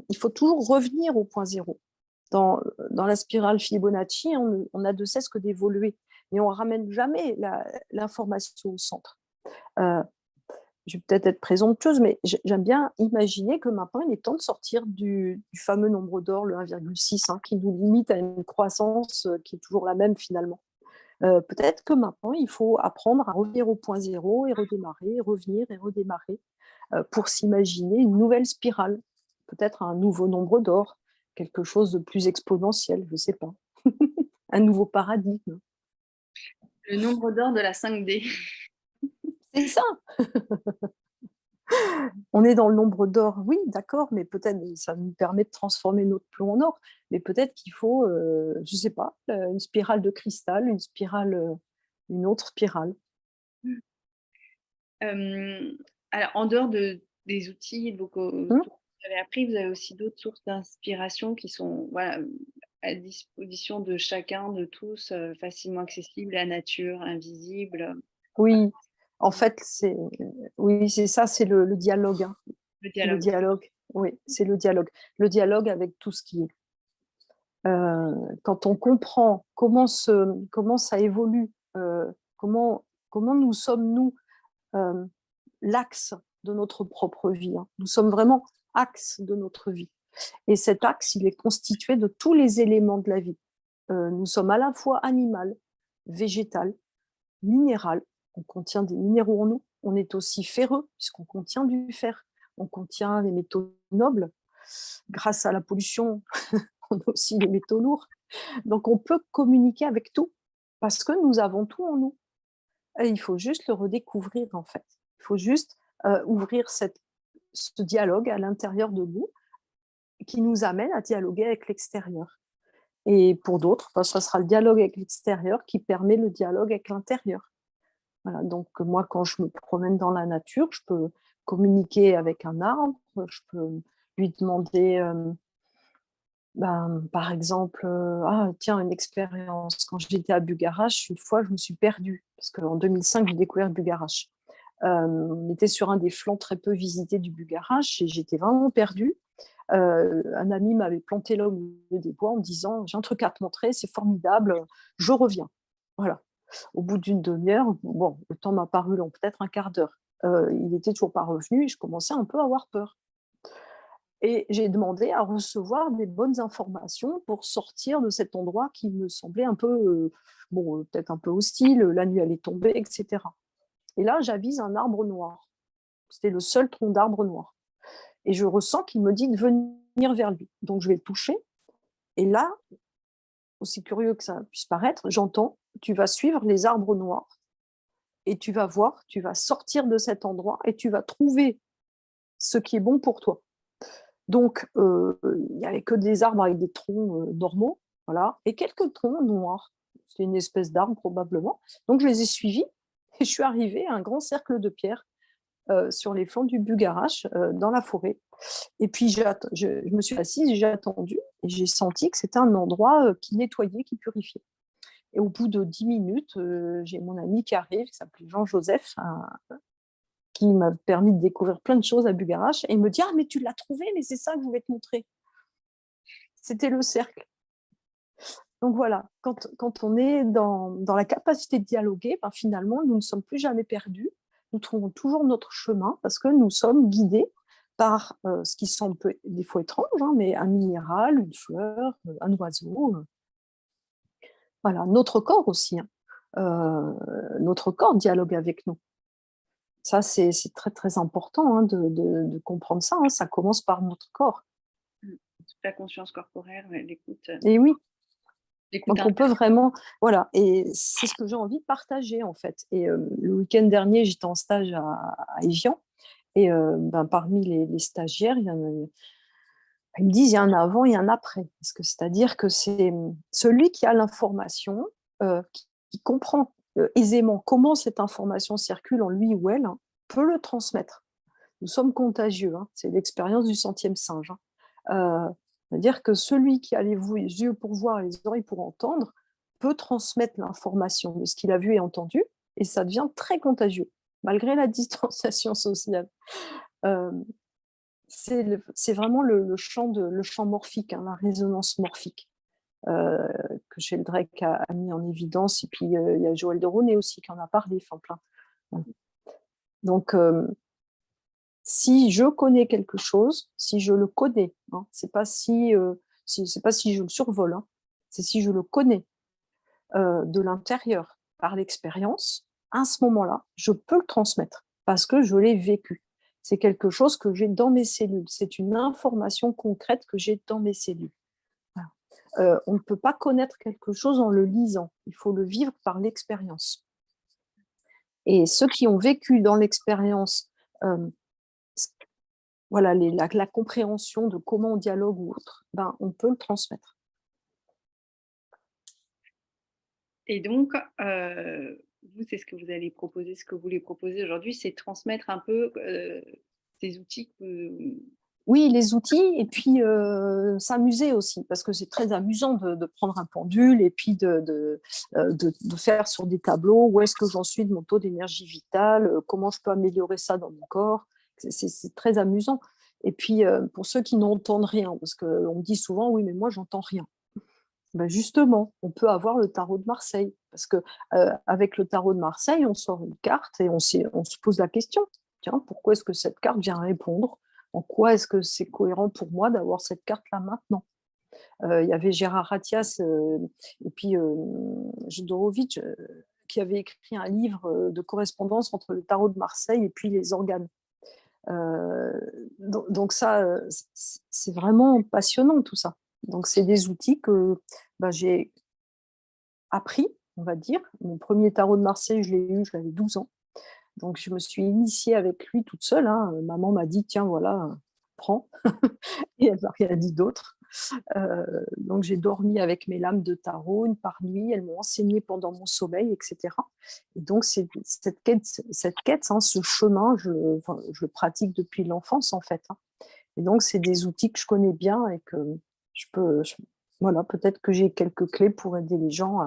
il faut toujours revenir au point zéro. Dans la spirale Fibonacci, on n'a de cesse que d'évoluer, mais on ne ramène jamais l'information au centre. Euh, je vais peut-être être présomptueuse, mais j'aime bien imaginer que maintenant, il est temps de sortir du fameux nombre d'or, le 1,6, hein, qui nous limite à une croissance qui est toujours la même finalement. Peut-être que maintenant, il faut apprendre à revenir au point zéro et redémarrer, revenir et redémarrer pour s'imaginer une nouvelle spirale, peut-être un nouveau nombre d'or, quelque chose de plus exponentiel, je ne sais pas, un nouveau paradigme. Le nombre d'or de la 5D. C'est ça. On est dans le nombre d'or, oui, d'accord, mais peut-être ça nous permet de transformer notre plomb en or, mais peut-être qu'il faut, je ne sais pas, une spirale de cristal, une spirale, une autre spirale. Alors, en dehors des outils et de que Mmh. vous avez appris, vous avez aussi d'autres sources d'inspiration qui sont voilà, à disposition de chacun, de tous, facilement accessibles, la nature, invisible, Oui, en fait, oui, c'est ça, c'est le dialogue, hein. le C'est le dialogue. dialogue, oui, c'est le dialogue. Le dialogue avec tout ce qui est. Quand on comprend comment ça évolue, comment nous sommes, nous, euh, l'axe de notre propre vie, hein. Nous sommes vraiment axe de notre vie. Et cet axe, il est constitué de tous les éléments de la vie. Nous sommes à la fois animal, végétal, minéral. On contient des minéraux en nous. On est aussi ferreux, puisqu'on contient du fer. On contient les métaux nobles. Grâce à la pollution, on a aussi les métaux lourds. Donc, on peut communiquer avec tout, parce que nous avons tout en nous. Et il faut juste le redécouvrir, en fait. Il faut juste ouvrir ce dialogue à l'intérieur de nous qui nous amène à dialoguer avec l'extérieur. Et pour d'autres, ça sera le dialogue avec l'extérieur qui permet le dialogue avec l'intérieur. Voilà, donc moi, quand je me promène dans la nature, je peux communiquer avec un arbre, je peux lui demander, par exemple, ah tiens, une expérience. Quand j'étais à Bugarache, une fois, je me suis perdue, parce qu'en 2005, j'ai découvert Bugarache. On était sur un des flancs très peu visités du Bugarache et j'étais vraiment perdue. Un ami m'avait planté là au milieu des bois en me disant: «J'ai un truc à te montrer, c'est formidable, je reviens». Voilà. Au bout d'une demi-heure, bon, le temps m'a paru long, peut-être un quart d'heure. Il était toujours pas revenu et je commençais un peu à avoir peur. Et j'ai demandé à recevoir des bonnes informations pour sortir de cet endroit qui me semblait un peu, bon, peut-être un peu hostile, la nuit allait tomber, et cetera. Et là, j'avise un arbre noir. C'était le seul tronc d'arbre noir. Et je ressens qu'il me dit de venir vers lui. Donc je vais le toucher. Et là, aussi curieux que ça puisse paraître, j'entends: «Tu vas suivre les arbres noirs et tu vas voir, tu vas sortir de cet endroit et tu vas trouver ce qui est bon pour toi». Donc, il n'y avait que des arbres avec des troncs, normaux, voilà, et quelques troncs noirs. C'était une espèce d'arbre probablement. Donc je les ai suivis et je suis arrivée à un grand cercle de pierre, sur les flancs du Bugarache, dans la forêt. Et puis je me suis assise et j'ai attendu et j'ai senti que c'était un endroit, qui nettoyait, qui purifiait. Et au bout de 10 minutes, j'ai mon ami qui arrive, qui s'appelait Jean-Joseph, qui m'a permis de découvrir plein de choses à Bugarache et il me dit: «Ah mais tu l'as trouvé, mais c'est ça que je voulais te montrer». C'était le cercle. Donc voilà, quand on est dans la capacité de dialoguer, finalement, nous ne sommes plus jamais perdus. Nous trouvons toujours notre chemin parce que nous sommes guidés par, ce qui semble des fois étrange, hein, mais un minéral, une fleur, un oiseau, voilà. Notre corps aussi, hein. Notre corps dialogue avec nous. Ça, c'est très, très important, hein, de comprendre ça, hein. Ça commence par notre corps. Mmh. Toute la conscience corporelle, ouais, Et oui, l'écoute donc on peut intérieure. vraiment, voilà, et c'est ce que j'ai envie de partager en fait. Et le week-end dernier, j'étais en stage à Évian et parmi les stagiaires, ils me disent: «Il y a un avant et un après». Parce que c'est-à-dire que c'est, celui qui a l'information, qui comprend, aisément comment cette information circule en lui ou elle, hein, peut le transmettre. Nous sommes contagieux, hein, c'est l'expérience du centième singe, hein. C'est-à-dire que celui qui a les yeux pour voir et les oreilles pour entendre peut transmettre l'information de ce qu'il a vu et entendu, et ça devient très contagieux, malgré la distanciation sociale. Euh, c'est vraiment le champ morphique, hein, la résonance morphique, euh, que Sheldrake a mis en évidence, et puis il y a Joël de Ronet aussi qui en a parlé, enfin plein. Voilà. Donc, Si je connais quelque chose, si je le connais, hein, c'est pas c'est pas si je le survole, hein, c'est si je le connais de l'intérieur par l'expérience, à ce moment-là, je peux le transmettre parce que je l'ai vécu. C'est quelque chose que j'ai dans mes cellules. C'est une information concrète que j'ai dans mes cellules. Voilà. On ne peut pas connaître quelque chose en le lisant. Il faut le vivre par l'expérience. Et ceux qui ont vécu dans l'expérience, euh, voilà, la compréhension de comment on dialogue ou autre, ben, on peut le transmettre. Et donc, vous, c'est ce que vous allez proposer, ce que vous voulez proposer aujourd'hui, c'est transmettre un peu ces outils que... Oui, les outils et puis s'amuser aussi, parce que c'est très amusant de prendre un pendule et puis de faire sur des tableaux où est-ce que j'en suis de mon taux d'énergie vitale, comment je peux améliorer ça dans mon corps. C'est très amusant. Et puis, pour ceux qui n'entendent rien, parce qu'on me dit souvent, oui, mais moi, j'entends rien. Ben justement, on peut avoir le tarot de Marseille, parce que avec le tarot de Marseille, on sort une carte et on se pose la question, tiens, pourquoi est-ce que cette carte vient répondre? En quoi est-ce que c'est cohérent pour moi d'avoir cette carte-là maintenant? Il y avait Gérard Ratias et puis Jodorowitch qui avait écrit un livre de correspondance entre le tarot de Marseille et puis les organes. Euh, donc ça, c'est vraiment passionnant tout ça. Donc c'est des outils que bah, j'ai appris, on va dire. Mon premier tarot de Marseille, je l'ai eu, j'avais 12 ans. Donc je me suis initiée avec lui toute seule, hein. Maman m'a dit, tiens, voilà, prends. Et elle m'a rien dit d'autre. Donc j'ai dormi avec mes lames de tarot une par nuit. Elles m'ont enseigné pendant mon sommeil, etc. Et donc cette quête hein, ce chemin, enfin, je le pratique depuis l'enfance en fait, hein. Et donc c'est des outils que je connais bien et que voilà, peut-être que j'ai quelques clés pour aider les gens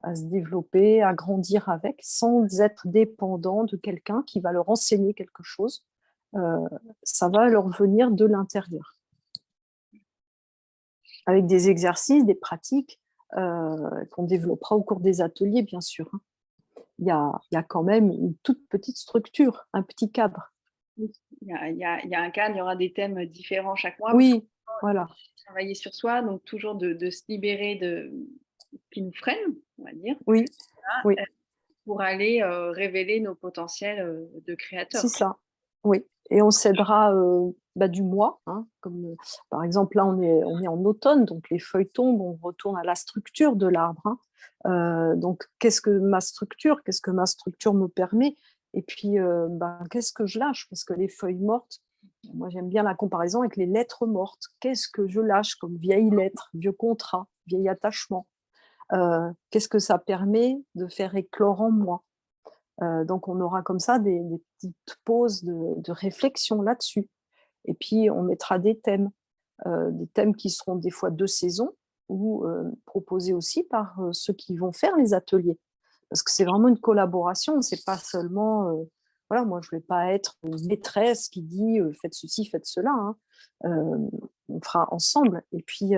à se développer, à grandir avec, sans être dépendant de quelqu'un qui va leur enseigner quelque chose. Euh, Ça va leur venir de l'intérieur, avec des exercices, des pratiques qu'on développera au cours des ateliers, bien sûr, hein. Il y a quand même une toute petite structure, un petit cadre. Il y a un cadre, il y aura des thèmes différents chaque mois, parce que Oui, voilà. travailler sur soi, donc toujours de se libérer de ce qui nous freine, on va dire, Oui, oui, pour aller révéler nos potentiels de c'est créateurs. ça. Oui. Et on s'aidera bah, du mois, hein, comme par exemple là on est en automne, donc les feuilles tombent, on retourne à la structure de l'arbre, hein. Donc qu'est-ce que ma structure me permet, et puis bah, qu'est-ce que je lâche, parce que les feuilles mortes, moi j'aime bien la comparaison avec les lettres mortes. Qu'est-ce que je lâche comme vieille lettre, vieux contrat, vieil attachement? Qu'est-ce que ça permet de faire éclore en moi? Donc on aura comme ça des petites pauses de réflexion là-dessus. Et puis on mettra des thèmes qui seront des fois de saison ou proposés aussi par ceux qui vont faire les ateliers. Parce que c'est vraiment une collaboration, c'est pas seulement, voilà, moi je vais pas être une maîtresse qui dit faites ceci, faites cela, hein. On fera ensemble. Et puis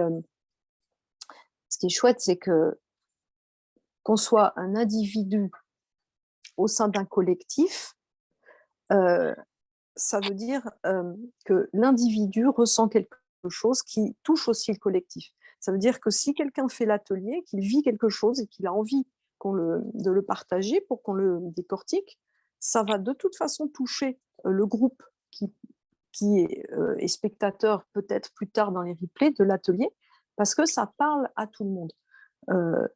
ce qui est chouette, c'est que qu'on soit un individu au sein d'un collectif, euh, ça veut dire que l'individu ressent quelque chose qui touche aussi le collectif. Ça veut dire que si quelqu'un fait l'atelier, qu'il vit quelque chose et qu'il a envie de le partager pour qu'on le décortique, ça va de toute façon toucher le groupe est spectateur peut-être plus tard dans les replays de l'atelier, parce que ça parle à tout le monde.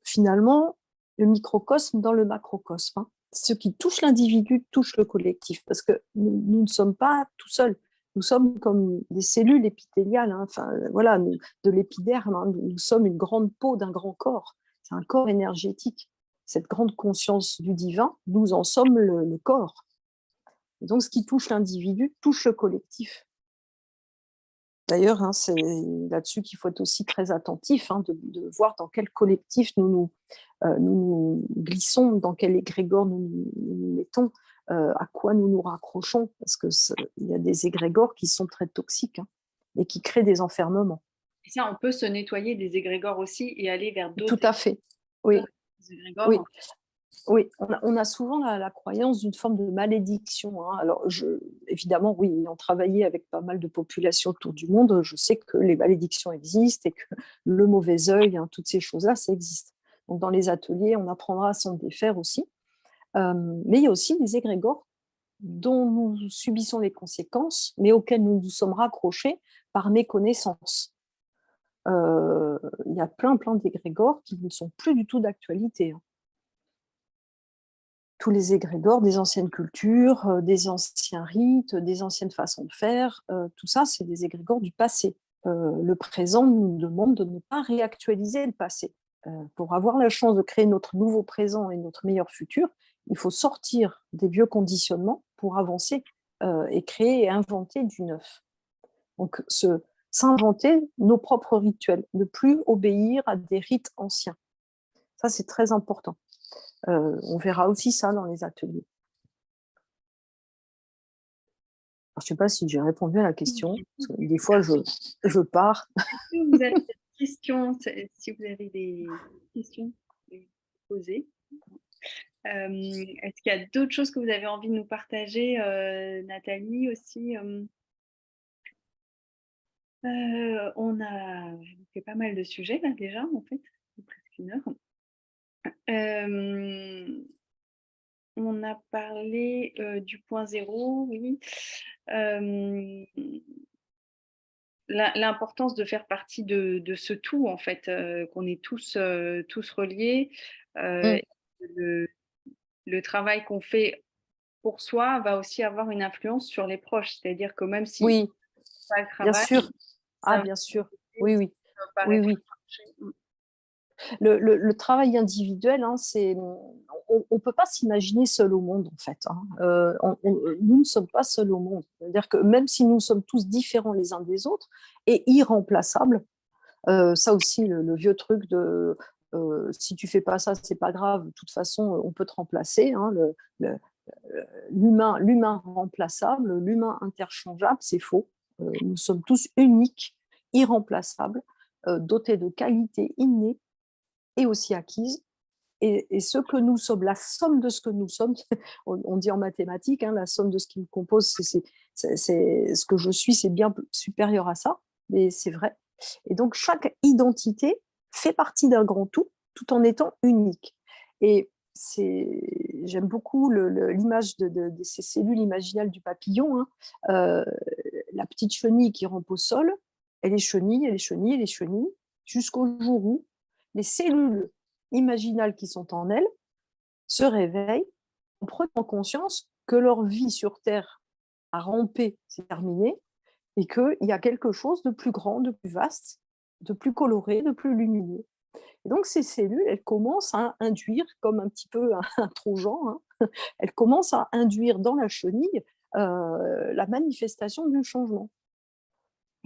Finalement, le microcosme dans le macrocosme, hein. Ce qui touche l'individu touche le collectif, parce que nous ne sommes pas tout seuls. Nous sommes comme des cellules épithéliales, hein. Enfin, voilà, de l'épiderme, hein. Nous sommes une grande peau d'un grand corps. C'est un corps énergétique. Cette grande conscience du divin, nous en sommes le corps. Et donc, ce qui touche l'individu touche le collectif. D'ailleurs, hein, c'est là-dessus qu'il faut être aussi très attentif, hein, de voir dans quel collectif nous glissons, dans quel égrégore nous mettons, à quoi nous nous raccrochons, parce qu'il y a des égrégores qui sont très toxiques, hein, et qui créent des enfermements. Et ça, on peut se nettoyer des égrégores aussi et aller vers Tout d'autres à fait. Oui, égrégores. oui. Oui, on a souvent la croyance d'une forme de malédiction, hein. Alors, évidemment, oui, ayant travaillé avec pas mal de populations autour du monde, je sais que les malédictions existent et que le mauvais œil, hein, toutes ces choses-là, ça existe. Donc, dans les ateliers, on apprendra à s'en défaire aussi. Mais il y a aussi des égrégores dont nous subissons les conséquences, mais auxquels nous nous sommes raccrochés par méconnaissance. Il y a plein d'égrégores qui ne sont plus du tout d'actualité, hein. Tous les égrégores des anciennes cultures, des anciens rites, des anciennes façons de faire, tout ça, c'est des égrégores du passé. Le présent nous demande de ne pas réactualiser le passé. Pour avoir la chance de créer notre nouveau présent et notre meilleur futur, il faut sortir des vieux conditionnements pour avancer et créer et inventer du neuf. Donc, s'inventer nos propres rituels, ne plus obéir à des rites anciens. Ça, c'est très important. On verra aussi ça dans les ateliers. Alors, je ne sais pas si j'ai répondu à la question, parce que des fois, je pars. Si vous avez des questions, si vous avez des questions à poser. Est-ce qu'il y a d'autres choses que vous avez envie de nous partager, Nathalie aussi? On a fait pas mal de sujets là déjà, en fait, c'est presque 1 heure. On a parlé du point zéro, oui. L'importance de faire partie de ce tout, en fait, qu'on est tous reliés. Mm. Le, le travail qu'on fait pour soi va aussi avoir une influence sur les proches. C'est-à-dire que même si Oui, pas le bien travail, sûr. Ah, ça va bien sûr. aider Oui, aussi oui. à Oui, paraître oui. marcher. Le travail individuel, hein, on ne peut pas s'imaginer seul au monde, en fait, hein. Nous ne sommes pas seuls au monde. C'est-à-dire que même si nous sommes tous différents les uns des autres et irremplaçables, ça aussi, le vieux truc de si tu fais pas ça, c'est pas grave, de toute façon, on peut te remplacer, hein, l'humain remplaçable, l'humain interchangeable, c'est faux. Nous sommes tous uniques, irremplaçables, dotés de qualités innées et aussi acquises. Et ce que nous sommes, la somme de ce que nous sommes, on dit en mathématiques, hein, la somme de ce qui me compose, c'est ce que je suis, c'est bien supérieur à ça, mais c'est vrai. Et donc, chaque identité fait partie d'un grand tout, tout en étant unique. Et j'aime beaucoup l'image de ces cellules imaginales du papillon, hein. Euh, la petite chenille qui rampe au sol, elle est chenille, elle est chenille, elle est chenille, jusqu'au jour où les cellules imaginales qui sont en elles se réveillent en prenant conscience que leur vie sur Terre à ramper, c'est terminé, et qu'il y a quelque chose de plus grand, de plus vaste, de plus coloré, de plus lumineux. Et donc ces cellules, elles commencent à induire, comme un petit peu un trojan, hein, elles commencent à induire dans la chenille la manifestation du changement.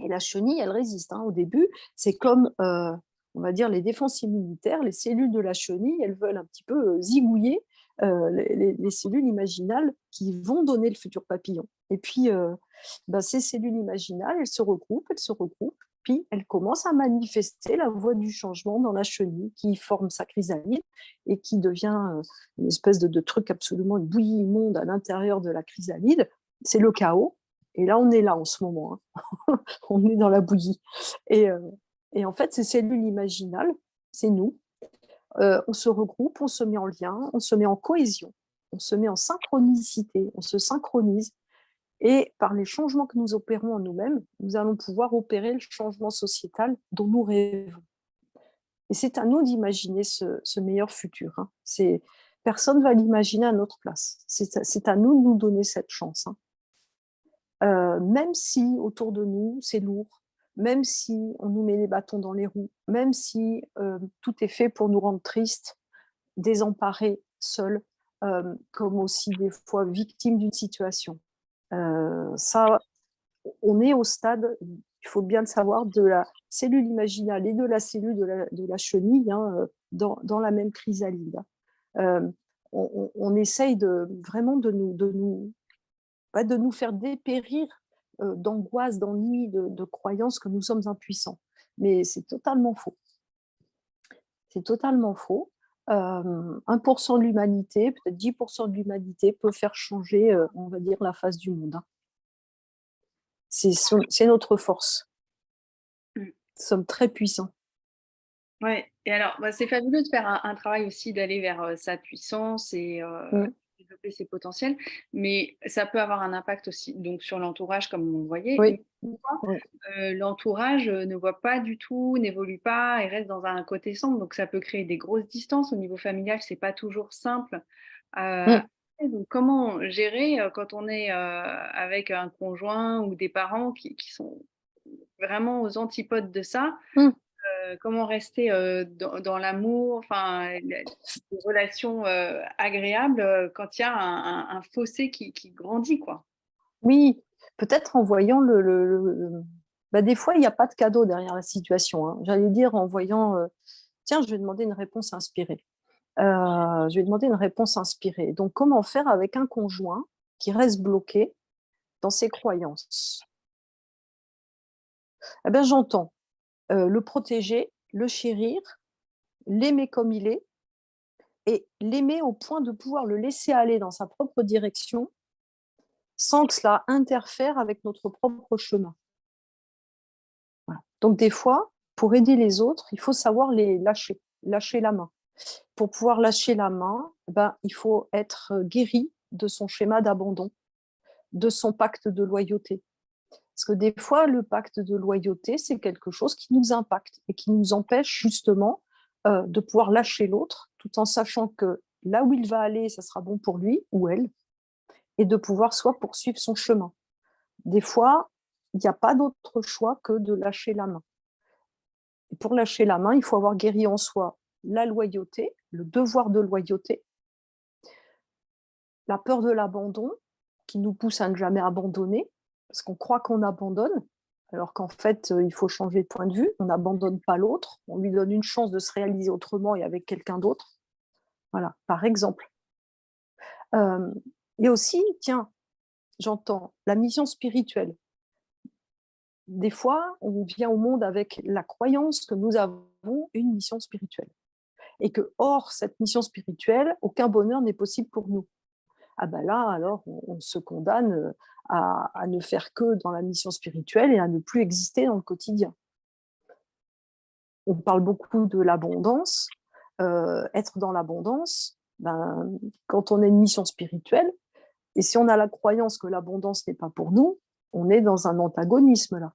Et la chenille, elle résiste, hein. Au début, c'est comme, on va dire, les défenses immunitaires, les cellules de la chenille, elles veulent un petit peu zigouiller les cellules imaginales qui vont donner le futur papillon. Et puis, ben, ces cellules imaginales, elles se regroupent, puis elles commencent à manifester la voie du changement dans la chenille qui forme sa chrysalide et qui devient une espèce de truc absolument, une bouillie immonde à l'intérieur de la chrysalide. C'est le chaos. Et là, on est là en ce moment, hein. On est dans la bouillie. Et, euh, et en fait, ces cellules imaginales, c'est nous. On se regroupe, on se met en lien, on se met en cohésion, on se met en synchronicité, on se synchronise. Et par les changements que nous opérons en nous-mêmes, nous allons pouvoir opérer le changement sociétal dont nous rêvons. Et c'est à nous d'imaginer ce meilleur futur, hein. Personne ne va l'imaginer à notre place. C'est à nous de nous donner cette chance, hein. Même si autour de nous, c'est lourd, même si on nous met les bâtons dans les roues, même si tout est fait pour nous rendre tristes, désemparés, seuls, comme aussi des fois victimes d'une situation. Ça, on est au stade, il faut bien le savoir, de la cellule imaginale et de la cellule de la chenille, hein, dans la même chrysalide. Euh, on essaye vraiment de nous faire dépérir d'angoisse, d'ennui, de croyances que nous sommes impuissants. Mais c'est totalement faux. C'est totalement faux. 1% de l'humanité, peut-être 10% de l'humanité peut faire changer, on va dire, la face du monde, hein. C'est notre force. Mmh. Nous sommes très puissants. Ouais et alors, bah, c'est fabuleux de faire un travail aussi d'aller vers, sa puissance et Mm. développer ses potentiels, mais ça peut avoir un impact aussi donc sur l'entourage comme on le voyait, mais Oui, parfois, oui. l'entourage, ne voit pas du tout, n'évolue pas et reste dans un côté sombre, donc ça peut créer des grosses distances. Au niveau familial, c'est pas toujours simple, Mm. donc comment gérer, quand on est, avec un conjoint ou des parents qui sont vraiment aux antipodes de ça? Mm. Comment rester, dans l'amour, enfin, des relations, agréables, quand il y a un fossé qui grandit, quoi? Oui, peut-être en voyant bah, des fois, il n'y a pas de cadeau derrière la situation, hein. J'allais dire en voyant, tiens, je vais demander une réponse inspirée. Je vais demander une réponse inspirée. Donc, comment faire avec un conjoint qui reste bloqué dans ses croyances? Eh bien, j'entends le protéger, le chérir, l'aimer comme il est et l'aimer au point de pouvoir le laisser aller dans sa propre direction sans que cela interfère avec notre propre chemin. Voilà. Donc, des fois, pour aider les autres, il faut savoir les lâcher, lâcher la main. Pour pouvoir lâcher la main, ben, il faut être guéri de son schéma d'abandon, de son pacte de loyauté. Parce que des fois, le pacte de loyauté, c'est quelque chose qui nous impacte et qui nous empêche justement de pouvoir lâcher l'autre, tout en sachant que là où il va aller, ça sera bon pour lui ou elle, et de pouvoir soit poursuivre son chemin. Des fois, il n'y a pas d'autre choix que de lâcher la main. Et pour lâcher la main, il faut avoir guéri en soi la loyauté, le devoir de loyauté, la peur de l'abandon, qui nous pousse à ne jamais abandonner, parce qu'on croit qu'on abandonne, alors qu'en fait, il faut changer de point de vue. On n'abandonne pas l'autre, on lui donne une chance de se réaliser autrement et avec quelqu'un d'autre. Voilà, par exemple. Euh, et aussi, tiens, j'entends la mission spirituelle. Des fois, on vient au monde avec la croyance que nous avons une mission spirituelle et que hors cette mission spirituelle, aucun bonheur n'est possible pour nous. Ah ben là, alors, on se condamne à ne faire que dans la mission spirituelle et à ne plus exister dans le quotidien. On parle beaucoup de l'abondance. Être dans l'abondance, ben, quand on a une mission spirituelle, et si on a la croyance que l'abondance n'est pas pour nous, on est dans un antagonisme là.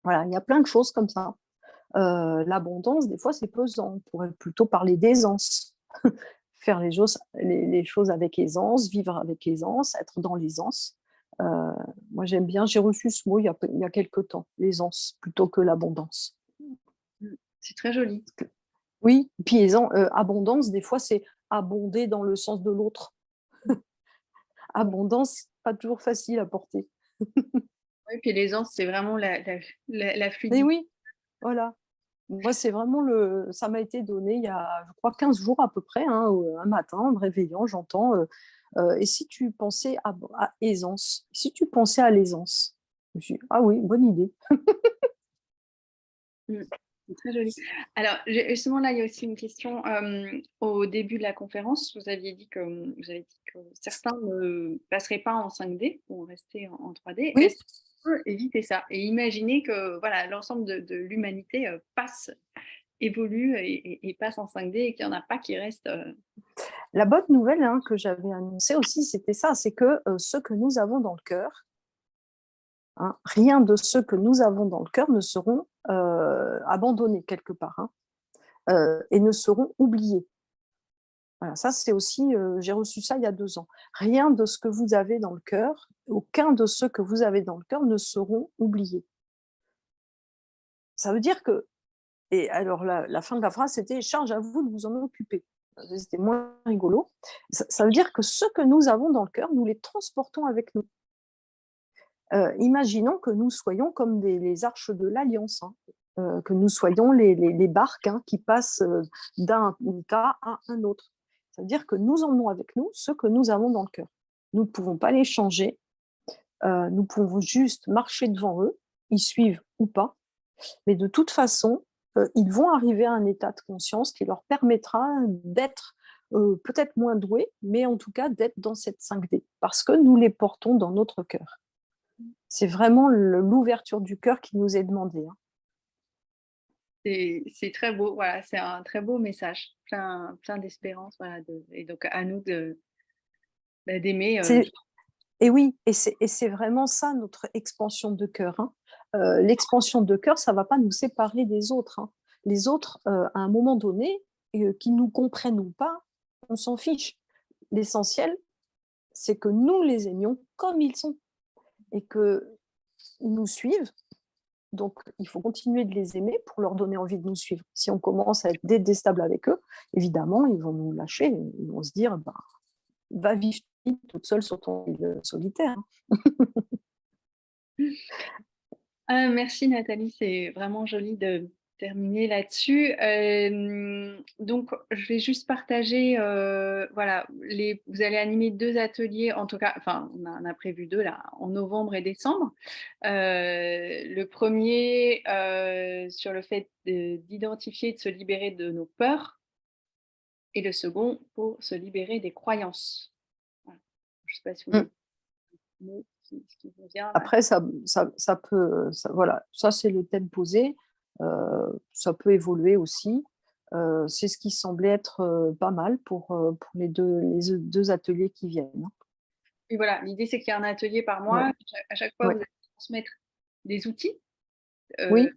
Voilà, il y a plein de choses comme ça. L'abondance, des fois, c'est pesant. On pourrait plutôt parler d'aisance. Faire les choses avec aisance, vivre avec aisance, être dans l'aisance. Moi, j'aime bien, j'ai reçu ce mot il y a quelque temps, l'aisance, plutôt que l'abondance. Mmh. C'est très joli. Oui, puis abondance, des fois, c'est abonder dans le sens de l'autre. Abondance, pas toujours facile à porter. Oui, puis l'aisance, c'est vraiment la Mais fluidité. oui, voilà. Moi, c'est vraiment ça m'a été donné il y a, je crois, 15 jours à peu près, hein, un matin, en me réveillant, j'entends et si tu pensais à aisance, si tu pensais à l'aisance, je me suis dit, ah oui, bonne idée. Mmh. C'est très joli. Alors, justement, là, il y a aussi une question. Au début de la conférence, vous avez dit que certains ne passeraient pas en 5D, vont rester en 3D. Est-ce Oui, qu'on peut éviter ça et imaginer que voilà, l'ensemble de l'humanité évolue et passe en 5D et qu'il n'y en a pas qui restent. la bonne nouvelle, hein, que j'avais annoncée aussi, c'était ça, c'est que ce que nous avons dans le cœur, hein, rien de ce que nous avons dans le cœur ne seront abandonnés quelque part, hein, et ne seront oubliés. Voilà, ça c'est aussi, j'ai reçu ça il y a 2 ans. Rien de ce que vous avez dans le cœur, aucun de ceux que vous avez dans le cœur ne seront oubliés. Ça veut dire que, et alors la fin de la phrase, c'était: «Charge à vous de vous en occuper». C'était moins rigolo. Ça veut dire que ce que nous avons dans le cœur, nous les transportons avec nous. Imaginons que nous soyons comme les arches de l'alliance, hein, que nous soyons les barques, hein, qui passent, d'un cas à un autre. Ça veut dire que nous emmenons avec nous ce que nous avons dans le cœur. Nous ne pouvons pas les changer, nous pouvons juste marcher devant eux, ils suivent ou pas, mais de toute façon, ils vont arriver à un état de conscience qui leur permettra d'être peut-être moins doués, mais en tout cas d'être dans cette 5D, parce que nous les portons dans notre cœur. C'est vraiment l'ouverture du cœur qui nous est demandée, hein. C'est très beau, voilà, c'est un très beau message, plein d'espérance, voilà, et donc à nous d'aimer. Et oui, et c'est vraiment ça notre expansion de cœur, hein. L'expansion de cœur, ça ne va pas nous séparer des autres, hein. Les autres, à un moment donné, qu'ils nous comprennent ou pas, on s'en fiche. L'essentiel, c'est que nous les aimions comme ils sont et qu'ils nous suivent. Donc, il faut continuer de les aimer pour leur donner envie de nous suivre. Si on commence à être détestable avec eux, évidemment, ils vont nous lâcher. Ils vont se dire, bah, va vivre toute seule sur ton île solitaire. Merci Nathalie, c'est vraiment joli de terminer là-dessus. Donc, je vais juste partager, voilà, vous allez animer 2 ateliers, en tout cas, enfin, on en a prévu 2 là, en novembre et décembre. Le premier sur le fait d'identifier et de se libérer de nos peurs, et le second pour se libérer des croyances. Voilà. Je ne sais pas si vous Mm. avez un mot qui vous vient là. Après, ça peut, voilà, ça c'est le thème posé. Ça peut évoluer aussi. C'est ce qui semblait être pas mal pour les deux ateliers qui viennent, hein. Et voilà, l'idée c'est qu'il y a un atelier par Ouais, mois. À chaque fois, vous ouais. allez transmettre des outils euh, Oui,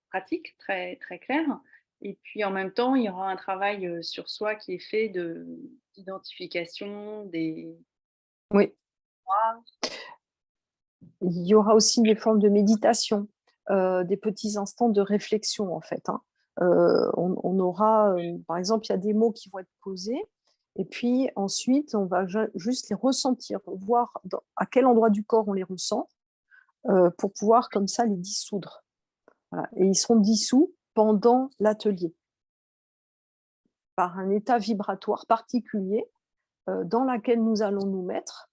pratiques, très, très clairs. Et puis en même temps, il y aura un travail sur soi qui est fait d'identification des oui. moi. Il y aura aussi des formes de méditation, des petits instants de réflexion, en fait, hein. On aura, par exemple, il y a des mots qui vont être posés, et puis ensuite, on va juste les ressentir, voir à quel endroit du corps on les ressent, pour pouvoir comme ça les dissoudre. Voilà. Et ils seront dissous pendant l'atelier, par un état vibratoire particulier dans laquelle nous allons nous mettre,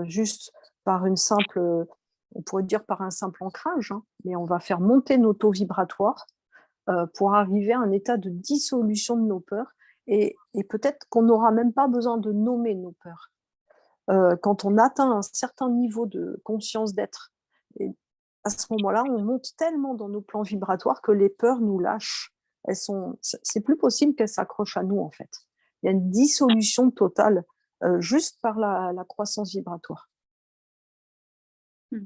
juste par une simple, on pourrait dire par un simple ancrage, hein, mais on va faire monter nos taux vibratoires pour arriver à un état de dissolution de nos peurs. Et peut-être qu'on n'aura même pas besoin de nommer nos peurs. Quand on atteint un certain niveau de conscience d'être, et à ce moment-là, on monte tellement dans nos plans vibratoires que les peurs nous lâchent. C'est plus possible qu'elles s'accrochent à nous, en fait. Il y a une dissolution totale juste par la croissance vibratoire. Hmm.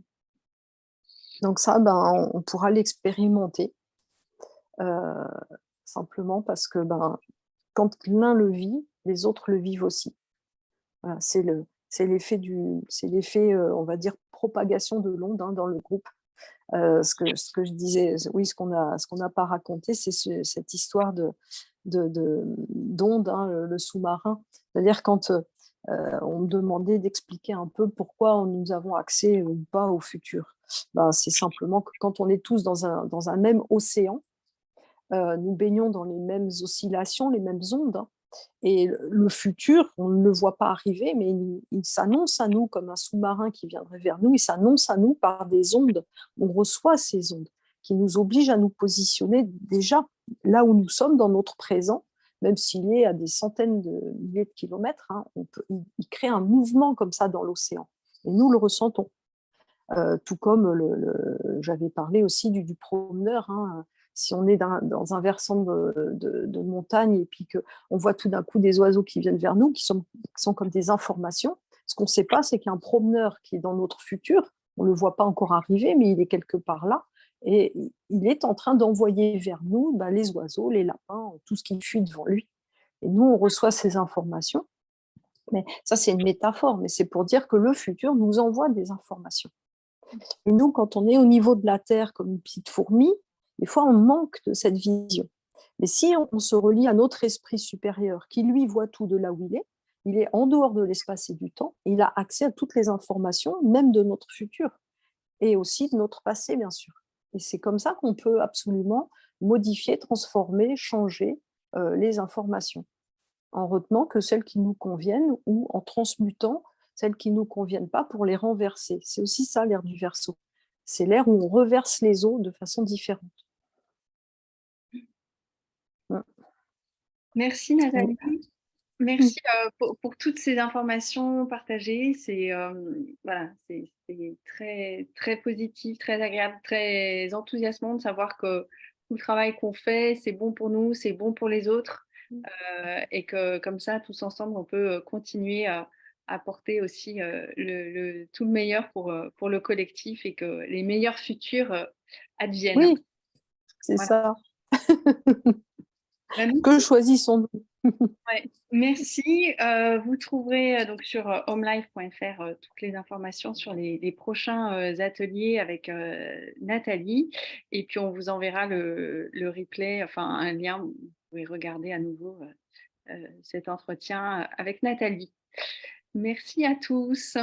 Donc ça, ben, on pourra l'expérimenter euh, simplement parce que ben, quand l'un le vit, les autres le vivent aussi. Voilà, c'est l'effet, on va dire, propagation de l'onde, hein, dans le groupe. Ce que je disais, oui, ce qu'on n'a pas raconté, c'est cette histoire d'onde, hein, le sous-marin. C'est-à-dire quand on me demandait d'expliquer un peu pourquoi nous avons accès ou pas au futur. Ben, c'est simplement que quand on est tous dans un même océan, nous baignons dans les mêmes oscillations, les mêmes ondes, hein. Et le futur, on ne le voit pas arriver, mais il s'annonce à nous comme un sous-marin qui viendrait vers nous. Il s'annonce à nous par des ondes. On reçoit ces ondes qui nous obligent à nous positionner déjà là où nous sommes dans notre présent, même s'il est à des centaines de milliers de kilomètres, hein, il crée un mouvement comme ça dans l'océan. Et nous le ressentons. Tout comme j'avais parlé aussi du promeneur, hein. Si on est dans un versant de montagne et puis qu'on voit tout d'un coup des oiseaux qui viennent vers nous, qui sont comme des informations, ce qu'on ne sait pas, c'est qu'il y a un promeneur qui est dans notre futur, on ne le voit pas encore arriver, mais il est quelque part là, et il est en train d'envoyer vers nous les oiseaux, les lapins, tout ce qui fuit devant lui. Et nous, on reçoit ces informations. Mais ça, c'est une métaphore, mais c'est pour dire que le futur nous envoie des informations. Et nous, quand on est au niveau de la Terre comme une petite fourmi, des fois, on manque de cette vision. Mais si on se relie à notre esprit supérieur, qui lui voit tout de là où il est en dehors de l'espace et du temps, et il a accès à toutes les informations, même de notre futur, et aussi de notre passé, bien sûr. Et c'est comme ça qu'on peut absolument modifier, transformer, changer les informations, en retenant que celles qui nous conviennent ou en transmutant celles qui ne nous conviennent pas pour les renverser. C'est aussi ça l'ère du Verseau. C'est l'ère où on reverse les eaux de façon différente. Merci Nathalie. Merci pour toutes ces informations partagées. C'est voilà, c'est très, très positif, très agréable, très enthousiasmant de savoir que tout le travail qu'on fait, c'est bon pour nous, c'est bon pour les autres, et que comme ça, tous ensemble, on peut continuer à apporter aussi tout le meilleur pour le collectif et que les meilleurs futurs adviennent. Oui, c'est Voilà. ça. Bah, Que choisissons-nous? ouais, merci. Vous trouverez donc sur homelife.fr toutes les informations sur les prochains ateliers avec Nathalie. Et puis on vous enverra le replay, enfin un lien, où vous pouvez regarder à nouveau cet entretien avec Nathalie. Merci à tous.